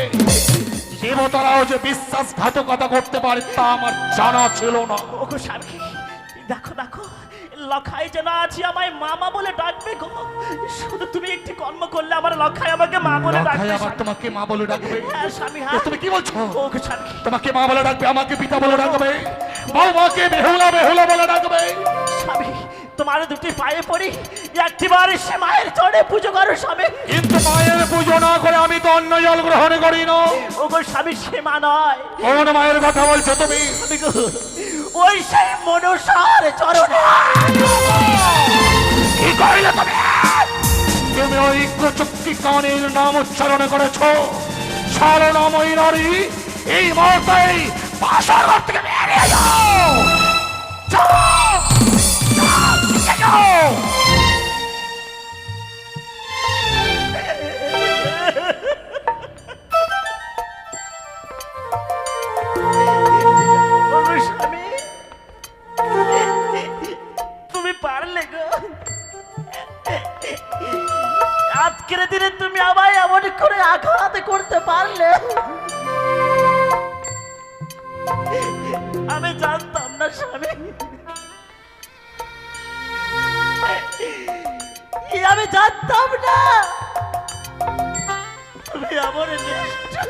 দেবতারাও যে বিশ্বাসঘাতকতা করতে পারে তা আমার জানা ছিল না। ওগো স্বামী, দেখো দেখো, লখাই যেন আছি আমায় মামা বলে ডাকবে গো। শুধু তুমি একটি কর্ম করলে আমার লখাই আমাকে মা বলে ডাকবে। লখাই আবার তোমাকে মা বলে ডাকবে? হ্যাঁ স্বামী, এ হ্যাঁ। তুমি কি বলছো? ওগো স্বামী, তোমাকে মা বলে ডাকবে, আমাকে পিতা বলে ডাকবে, বৌমাকে বেহুলা বেহুলা বলে ডাকবে। স্বামী তোমার দুটি পায়ে পড়ি, একটিবার সে মায়ের চরণে পুজো করো স্বামী। কিন্তু মায়ের পুজো না করে আমি তো অন্য জল গ্রহণ করি না। ওগো স্বামী, সে মা নয়। কোন মায়ের কথা বলছো তুমি? স্বামী গো, ওই সেই মনসার চরণে। কি কইলে তুমি? তুমি ওই কুচুক্তি কানের নাম উচ্চারণ করেছো। সারনাময়ী নারী, এই মুহূর্তেই বাসর ঘর থেকে বেরিয়ে যাও। যাও, যাও, বেরিয়ে যাও। ওগো স্বামী, তুমি পারলে গো। আজকের দিনে তুমি আমায় এমন করে আঘাত করতে পারলে। আমি জানতাম না স্বামী, আমি জানতাম না তুমি এমন নিষ্ঠুর।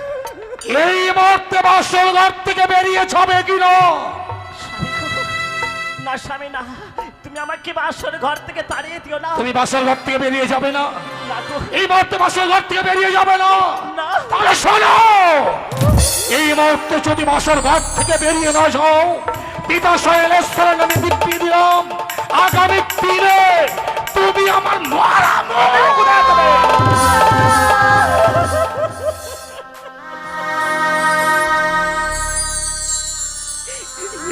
এই মুহূর্তে বাসর ঘর থেকে বেরিয়ে যাবে কিনা? না স্বামী না, তুমি আমাকে বাসর ঘর থেকে তাড়িয়ে দিও না। তুমি বাসর ঘর থেকে বেরিয়ে যাবে না? না গো, এই মুহূর্তে বাসর ঘর থেকে বেরিয়ে যাবে না? না। তাহলে শোনো, এই মুহূর্তে যদি বাসর ঘর থেকে বেরিয়ে না যাও, পিতা শৈলেশ্বরের নামে দিব্যি দিলাম, আগামী দিনে তুমি আমার মারা মুখ দেখবে।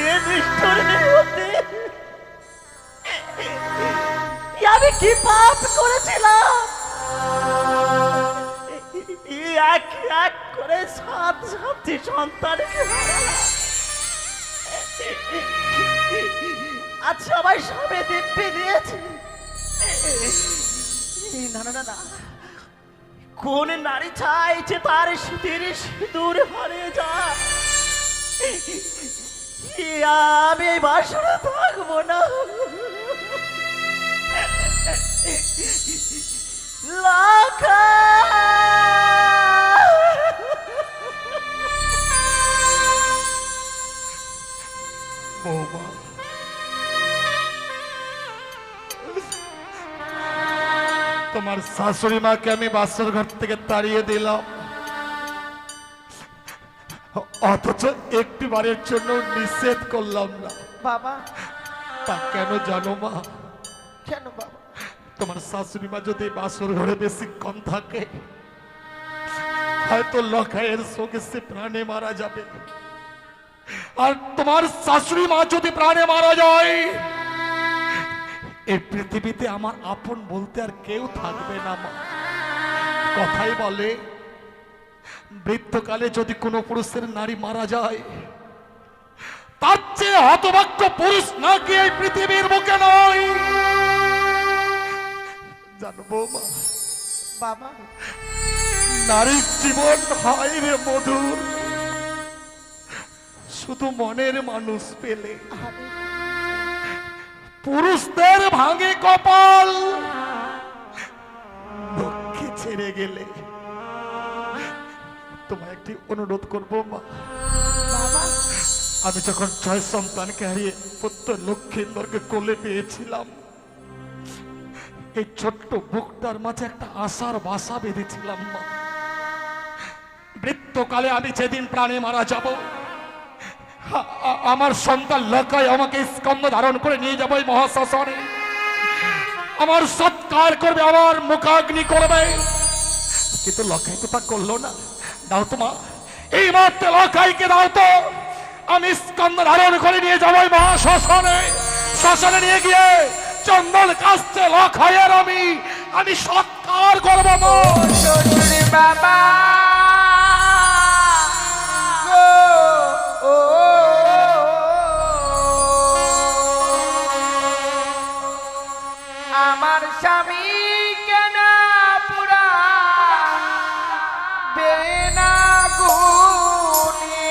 এ নিষ্ঠুর নিয়তি, আমি কি পাপ করেছিলাম? এক এক করে সাত সাতটি সন্তানকে আচ্ছা আমার সবে দিব্যি দিয়েছে। না না না না, কোন নারী চাইছে তার শীতের সিঁদুর হারিয়ে যায়? আমি এই বাসরে থাকবো না। লাখা বৌমা, তোমার শাশুড়ি মাকে আমি বাসর ঘর থেকে তাড়িয়ে দিলাম, অথচ একটি বারের জন্য নিষেধ করলাম না। বাবা, তা কেন জানো মা? কেন বাবা? তোমার শাশুড়ি মা যদি বাসর ঘরে বেশিক্ষণ থাকে, হয়তো লখাইয়ের সঙ্গে সে প্রাণে মারা যাবে। আর তোমার শাশুড়ি মা যদি প্রাণে মারা যায়, এই পৃথিবীতে আমার আপন বলতে আর কেউ থাকবে না মা। কথাই বলে, বৃদ্ধকালে যদি কোনো পুরুষের নারী মারা যায়, তার চেয়ে হতভাগ্য পুরুষ নাকি এই পৃথিবীর বুকে নয়। জানবো মা, বাবা, নারীর জীবন হয় রে মধুর, শুধু মনের মানুষ পেলে। আরে পুরুষদের ভাঙে কপাল, লক্ষ্মী ছেড়ে গেলে। তোমায় একটি অনুরোধ করবো মা, বাবা, আমি যখন 6 সন্তানকে হারিয়ে পুত্র লক্ষ্মীন্দরকে কোলে পেয়েছিলাম, এই ছোট্ট বুকটার মাঝে একটা আশার বাসা বেঁধেছিলাম মা। মৃত্যুকালে আমি যেদিন প্রাণে মারা যাব, আমার সন্তান লকাই আমাকে স্কন্ধ ধারণ করে নিয়ে যাবো এই মহাশ্মশানে। আমার সৎকার করবে, আমার মুখাগ্নি করবে। কিন্তু লকাই তো তা করলো না। দাও তো মা, এই মুহূর্তে লকাইকে দাও তো, আমি স্কন্ধ ধারণ করে নিয়ে যাবো এই মহাশ্মশানে। শ্মশানে নিয়ে গিয়ে চন্দন কাস্তে লখাইয়ের আমি সৎকার করবো মা। শ্বশুর বাবা গো, ও আমার স্বামী কেন পুরা বেনা গুনি।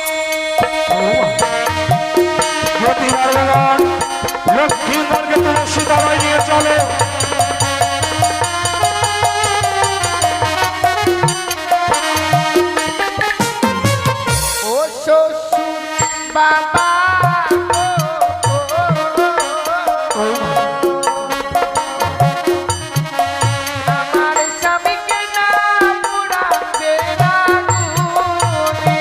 লক্ষ্মীন্দরকে তুলসী তলায় নিয়ে চলো। ও শ্বশুর বাবা আমার স্বামীকে না পুরাবে আগুনে।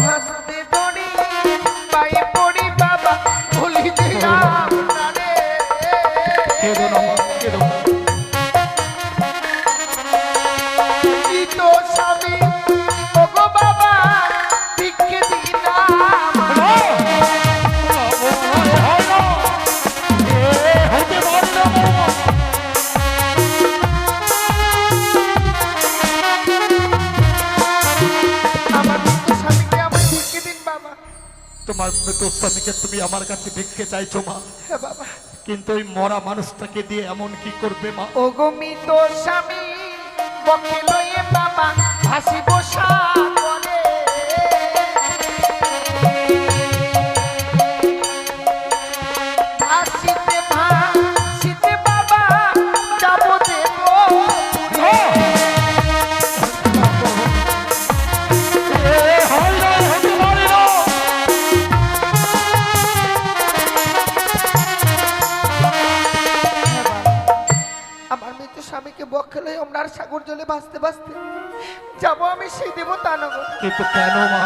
হাসতে ধরি পায়ে পড়ি বাবা, ভুলি দিলাম না রে। কেঁদো না মা, কেঁদো না। কি তো স্বামী ওগো বাবা, ভিক্ষে দিলাম। আমার মৃত স্বামীকে আমার ভিক্ষে দিন বাবা। তোমার মৃত স্বামীকে তুমি আমার কাছে ভিক্ষে চাইছো মা, হ্যাঁ বাবা। কিন্তু ওই মরা মানুষটাকে দিয়ে এমন কি করবে মা? ওগো মৃত স্বামী বকে লয়ে বাবা ভাসিব সাগরে। ভাসিতে বাবা যাব দেব পুরে। আমার মৃত স্বামীকে বক্ষে লয়ে ওমরার সাগর জলে ভাসতে ভাসতে যাব আমি সেই দেবতা নগর। কিন্তু কেন মা?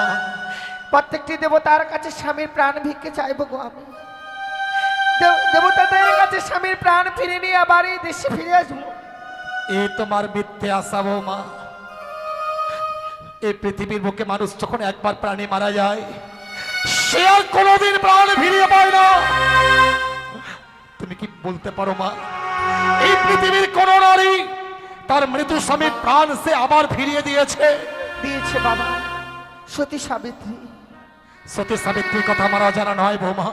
প্রত্যেকটি দেবতার কাছে স্বামীর প্রাণ ভিক্ষে চাইব গো আমি। দেবতাদের কাছে স্বামীর প্রাণ ফিরে নিয়ে আবার এই দেশে ফিরে আসবো। এ তোমার মিথ্যে আশা মা। এই পৃথিবীর বুকে মানুষ যখন একবার প্রাণে মারা যায়, সে আর কোনোদিন প্রাণ ফিরিয়ে পায় না। তুমি কি বলতে পারো মা, এই পৃথিবীর কোন নারী তার মৃত্যু স্বামীর প্রাণ সে আবার ফিরিয়ে দিয়েছে? দিয়েছে বাবা, সতী সাবিত্রী। সতী সাবিত্রীর কথা আমার অজানা নয় বৌমা।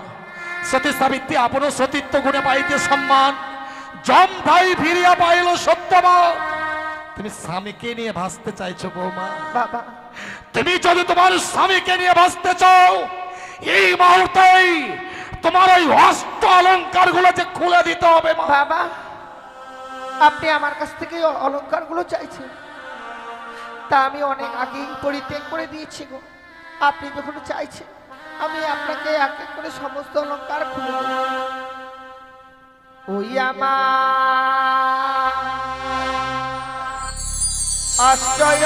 সতী সাবিত্রী আপন সতীত্ব গুণে পাইতে সম্মান, জম ভাই ফিরিয়া পাইল সত্যবান। তুমি স্বামীকে নিয়ে ভাসতে চাইছো বৌমা। বাবা, তুমি যদি তোমার স্বামীকে নিয়ে ভাসতে চাও, এই মুহূর্তেই তোমার ওই অষ্ট অলংকার গুলো যে খুলে দিতে হবে মা। বাবা, আপনি আমার কাছ থেকে অলংকারগুলো চাইছেন, তা আমি অনেক আগেই পরিত্যাগ করে দিয়েছি গো। আপনি যখন চাইছেন, আমি আপনাকে এক এক করে সমস্ত অলংকার খুলে দেব। ওই আমার শ্বশুর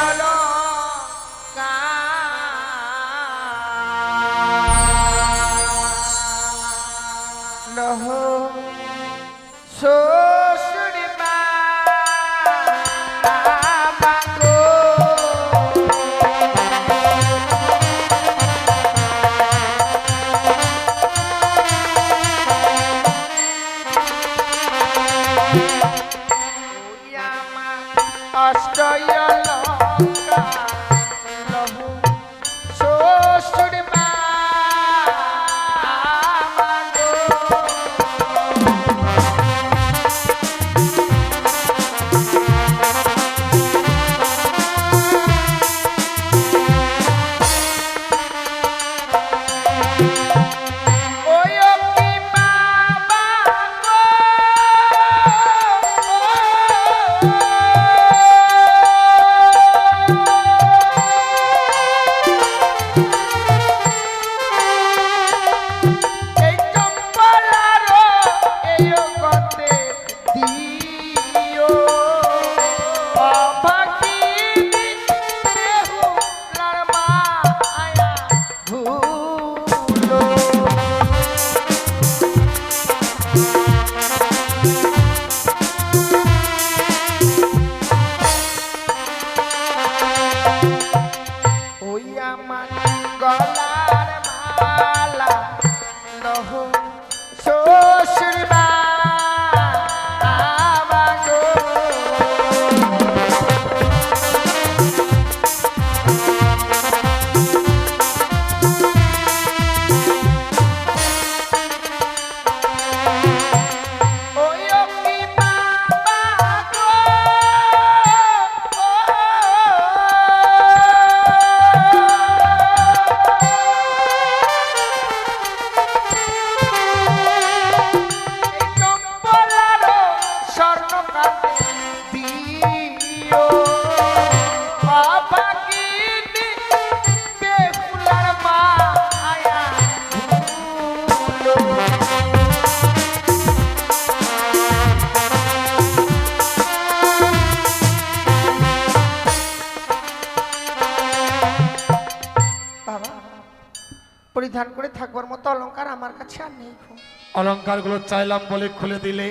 পরিধান করে থাকবার মতো অলংকার আমার কাছে আর নেই গো। অলংকার গুলো চাইলাম বলে খুলে দিলে,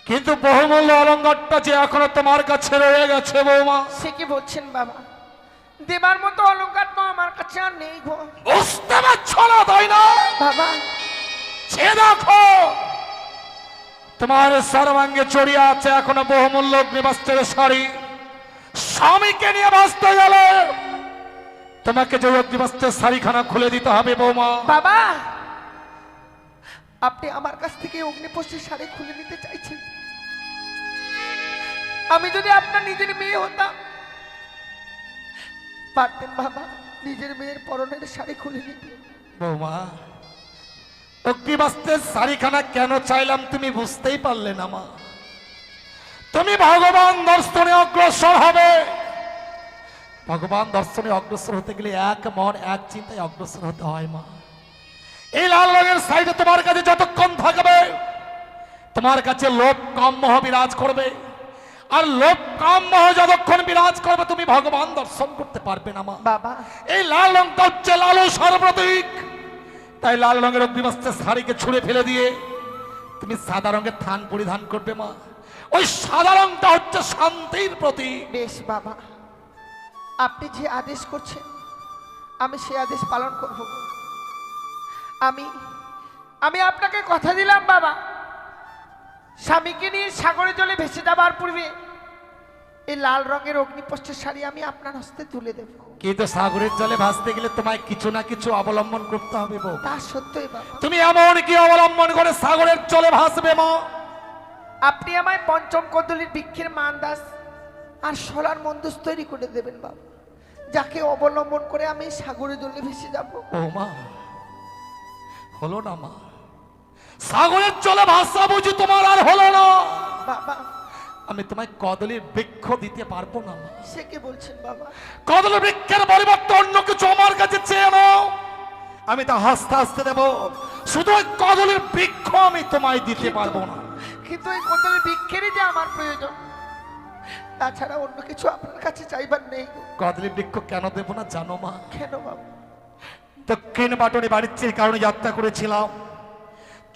কিন্তু বহুমূল্য অলংকারটা যে এখনো তোমার কাছে রয়ে গেছে বৌমা। সে কি বলছেন বাবা? দেবার মতো অলংকার তো আমার কাছে আর নেই গো। বুঝতে পারছো না তাই না বাবা? সে দেখো তোমার সর্বাঙ্গে চড়িয়ে আছে এখনো বহুমূল্য অগ্নিবস্ত্রের শাড়ি। স্বামীকে নিয়ে বাঁচতে গেলে তোমাকে যে অগ্নিবস্ত্রের শাড়িখানা খুলে দিতে হবে বৌমা। বাবা, আপনি আমার কাছ থেকে অগ্নিবস্ত্রের শাড়ি খুলে নিতে চাইছেন? আমি যদি আপনার নিজের মেয়ে হতাম, পারতেন বাবা নিজের মেয়ের পরনের শাড়ি খুলে নিতে। বৌমা, অগ্নিবস্ত্রের শাড়িখানা কেন চাইলাম তুমি বুঝতেই পারলে না মা। তুমি ভগবান দর্শনে অগ্রসর হবে। ভগবান দর্শনে অগ্রসর হতে গেলে এক মন এক চিন্তায় অগ্রসর হতে হয় মা। এই লাল রঙের শাড়িটা তোমার কাছে যতক্ষণ থাকবে, তোমার কাছে লোভ কাম মোহ বিরাজ করবে। আর লোভ কাম মোহ যতক্ষণ বিরাজ করবে, তুমি ভগবান দর্শন করতে পারবে না মা। বাবা, এই লাল রংটা হচ্ছে লালসার প্রতীক। তাই লাল রঙের অগ্নিবস্ত্রের শাড়িকে ছুঁড়ে ফেলে দিয়ে তুমি সাদা রঙের থান পরিধান করবে মা। ওই সাদা রংটা হচ্ছে শান্তির প্রতীক। বেশ বাবা, আপনি যে আদেশ করছেন আমি সেই আদেশ পালন করব। আমি আপনাকে কথা দিলাম বাবা, স্বামীকে নিয়ে সাগরের জলে ভেসে যাবার পূর্বে এই এই লাল রঙের অগ্নিপোষ্ঠের শাড়ি আমি আপনার হস্তে তুলে দেব। কিন্তু সাগরের জলে ভাসতে গেলে তোমায় কিছু না কিছু অবলম্বন করতে হবে বউ। তা সত্যই বাবা। তুমি এমন কি অবলম্বন করে সাগরের জলে ভাসবে মা? আপনি আমায় পঞ্চম কদলীর বৃক্ষের মানদাস আর সোলার মন্দুস তৈরি করে দেবেন বাবা, যাকে অবলম্বন করে আমি সাগরের জলে ভেসে যাব। ও মা, হলো না মা, সাগরের জলে ভাসা বুঝি তোমার আর হলো না। বাবা আমি তোমায় কদলীর বৃক্ষ দিতে পারবো না মা। সে কি বলছেন বাবা? কদলীর বৃক্ষের পরিবর্তে অন্য কিছু আমার কাছে চেয়ে নাও, আমি তা হাসতে হাসতে দেব। শুধু ওই কদলীর বৃক্ষ আমি তোমায় দিতে পারবো না। কিন্তু এই কদলীর বৃক্ষেরই যে আমার প্রয়োজন, তাছাড়া অন্য কিছু আপনার কাছে চাইবার নেই। কদলীর বৃক্ষ কেন দেবো না জানো মা? কেন বাবা? দক্ষিণ বাটনে বাণিজ্যের কারণে যাত্রা করেছিলাম,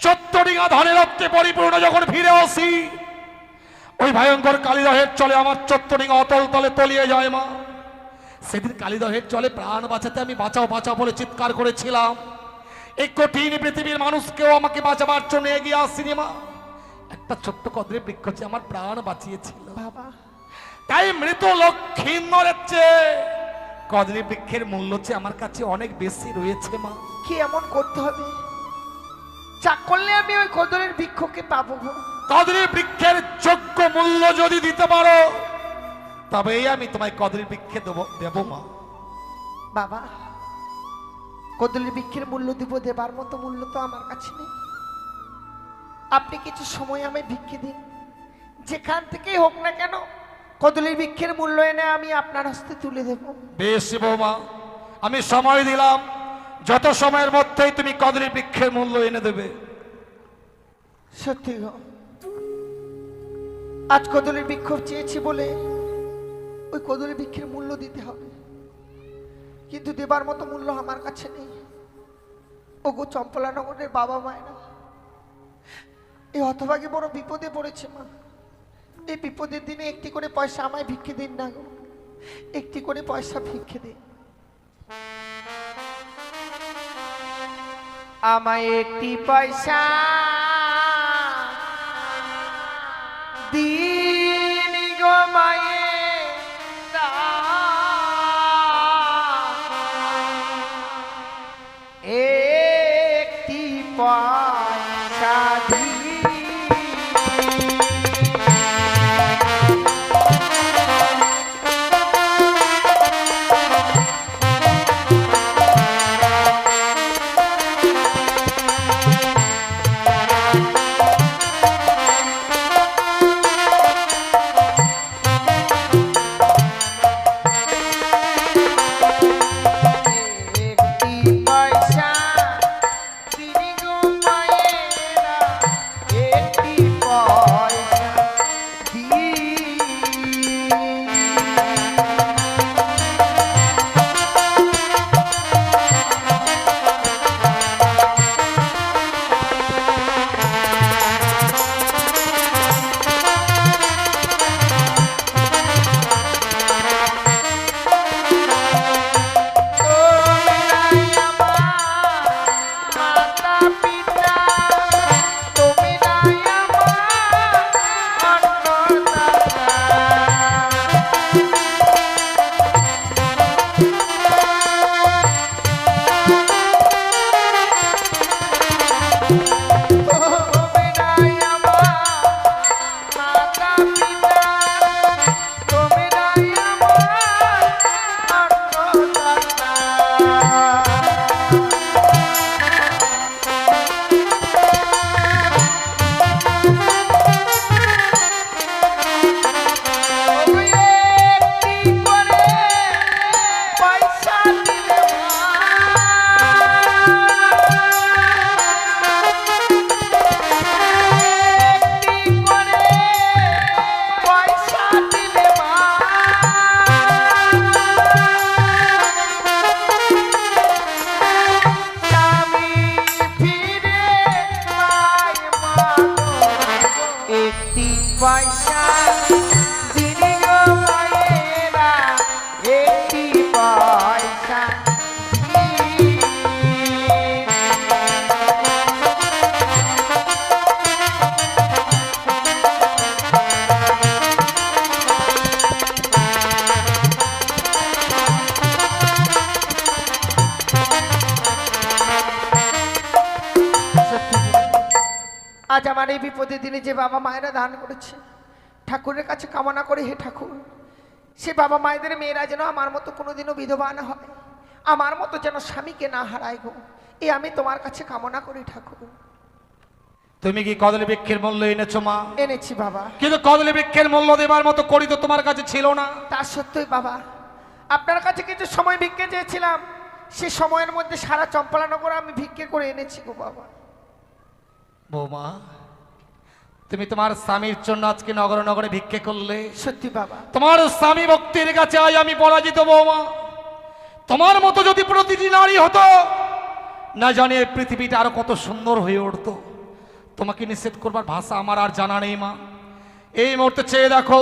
14 ডিঙা ধানের রক্তে পরিপূর্ণ যখন ফিরে আসি, ওই ভয়ঙ্কর কালিদহের চলে আমার 14 ডিঙা অতল তলে তলিয়ে যায় মা। সেদিন কালিদহের চলে প্রাণ বাঁচাতে আমি বাঁচাও বাঁচাও বলে চিৎকার করেছিলাম। এই কঠিন পৃথিবীর মানুষকেও আমাকে বাঁচাবার জন্য এগিয়ে আসিনি মা। একটা ছোট্ট কদলীর বৃক্ষ যে আমার প্রাণ বাঁচিয়েছিল বাবা তাই মৃত লক্ষ্মীন্দরের চেয়ে কদলী বৃক্ষের মূল্য চেয়ে আমার কাছে অনেক বেশি রয়েছে মা। কি এমন করতে হবে যা করলে আমি ওই কদলের বৃক্ষকে পাবো গো? কদলী বৃক্ষের যোগ্য মূল্য যদি দিতে পারো তবেই আমি তোমায় কদলী বৃক্ষে দেব মা। বাবা কদলের বৃক্ষের মূল্য দিব, দেবার মতো মূল্য তো আমার কাছে নেই। আপনি কিছু সময় আমায় ভিক্ষে দিন, যেখান থেকেই হোক না কেন কদলের বৃক্ষের মূল্য এনে আমি আপনার হস্তে তুলে দেব। বেশ বৌমা, আমি সময় দিলাম, যত সময়ের মধ্যেই তুমি কদলী বৃক্ষের মূল্য এনে দেবে। সত্যি গো, আজ কদলের বৃক্ষ চেয়েছি বলে ওই কদলের বৃক্ষের মূল্য দিতে হবে, কিন্তু দেবার মতো মূল্য আমার কাছে নেই। ওগো চম্পলানগরের বাবা মায়েরা, এই হতভাগী বড় বিপদে পড়েছে মা। এই বিপদের দিনে একটি করে পয়সা আমায় ভিক্ষে দিন না গো, একটি করে পয়সা ভিক্ষে দিন। আমায় একটি পয়সা দিন গো মায়েরা, একটি পয়সা দিন। আজ আমার এই বিপদের দিনে যে বাবা মায়েরা দান করেছে, ঠাকুরের কাছে কামনা করে, হে ঠাকুর, সে বাবা মায়েদের মেয়েরা যেন আমার মতো কোনোদিনও বিধবা না হয়, আমার মতো যেন স্বামীকে না হারায় গো, এই আমি তোমার কাছে কামনা করি ঠাকুর। তুমি কি কদলী বৃক্ষের মূল্য এনেছো মা? এনেছি বাবা। কিন্তু কদলী বৃক্ষের মূল্য দেবার মতো করি তো তোমার কাছে ছিল না। তা সত্যই বাবা, আপনার কাছে কিছু সময় ভিক্ষে চেয়েছিলাম, সে সময়ের মধ্যে সারা চম্পালানগর আমি ভিক্ষে করে এনেছি গো বাবা। বৌমা, তুমি তোমার স্বামীর জন্য আজকে নগরে নগরে ভিক্ষে করলে। সত্যি বাবা। তোমার স্বামী ভক্তির কাছে আজ আমি পরাজিত বৌমা। তোমার মতো যদি প্রতিটি নারী হতো, না জানি এই পৃথিবীটা আরো কত সুন্দর হয়ে উঠতো। তোমাকে নিষেধ করবার ভাষা আমার আর জানা নেই মা। এই মুহূর্তে চেয়ে দেখো,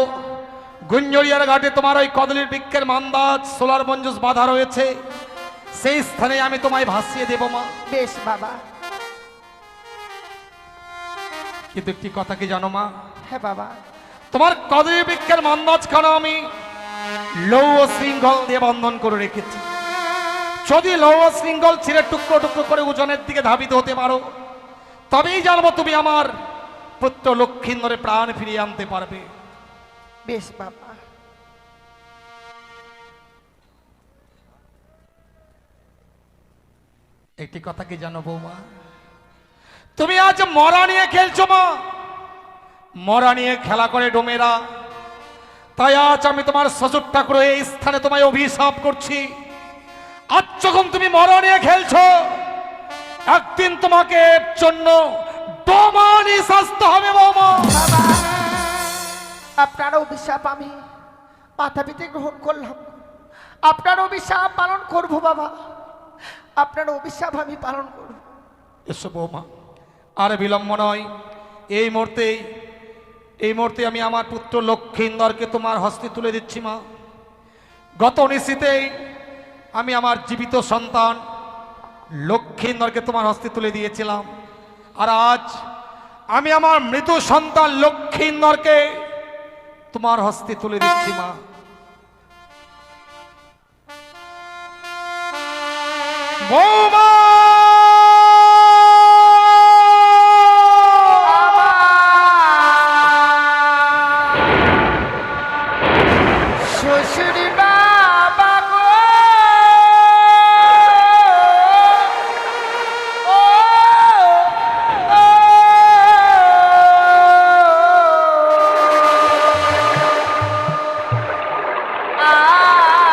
গুঞ্জরিয়ার ঘাটে তোমার ওই কদলীর বৃক্ষের মান্দাজ সোলার মঞ্জুস বাঁধা রয়েছে, সেই স্থানে আমি তোমায় ভাসিয়ে দেব মা। বেশ বাবা। কিন্তু একটি কথা কি জানো মা? হ্যাঁ বাবা। তোমার কদলী বৃক্ষের মান্দাজখানা আমি লৌহ শৃঙ্খল দিয়ে বন্ধন করে রেখেছি। যদি লৌহ শৃঙ্খল ছিঁড়ে টুকরো টুকরো করে উজনের দিকে ধাবিত হতে পারো, তবেই জানবো তুমি আমার পুত্র লক্ষ্মীন্দরে প্রাণ ফিরিয়ে আনতে পারবে। বেশ বাবা। একটি কথা কি জানো বৌমা? তুমি আজ মরা নিয়ে খেলছো মা, মরা নিয়ে খেলা করে ডোমেরা। তাই আজ আমি তোমার শ্বশুর ঠাকুর এই স্থানে তোমায় অভিশাপ করছি। আজ যখন তুমি মরা নিয়ে খেলছো, একদিন তোমাকে এর জন্য ডোমানি শাস্তি হবে বৌমা। বাবা, আপনার অভিশাপ আমি মাথা পিতে গ্রহণ করলাম। আপনার অভিশাপ পালন করব বাবা, আপনার অভিশাপ আমি পালন করব। এসো বৌমা, আর বিলম্ব নয়। এই মুহূর্তে আমি আমার পুত্র লক্ষ্মীন্দরকে তোমার হস্তে তুলে দিচ্ছি মা। গত নিশীতেই আমি আমার জীবিত সন্তান লক্ষ্মীন্দরকে তোমার হস্তে তুলে দিয়েছিলাম, আর আজ আমি আমার মৃত সন্তান লক্ষ্মীন্দরকে তোমার হস্তে তুলে দিচ্ছি মা। বৌমা, শ্বশুরি বাবা গো, ও, ও,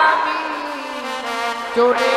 আমি চলে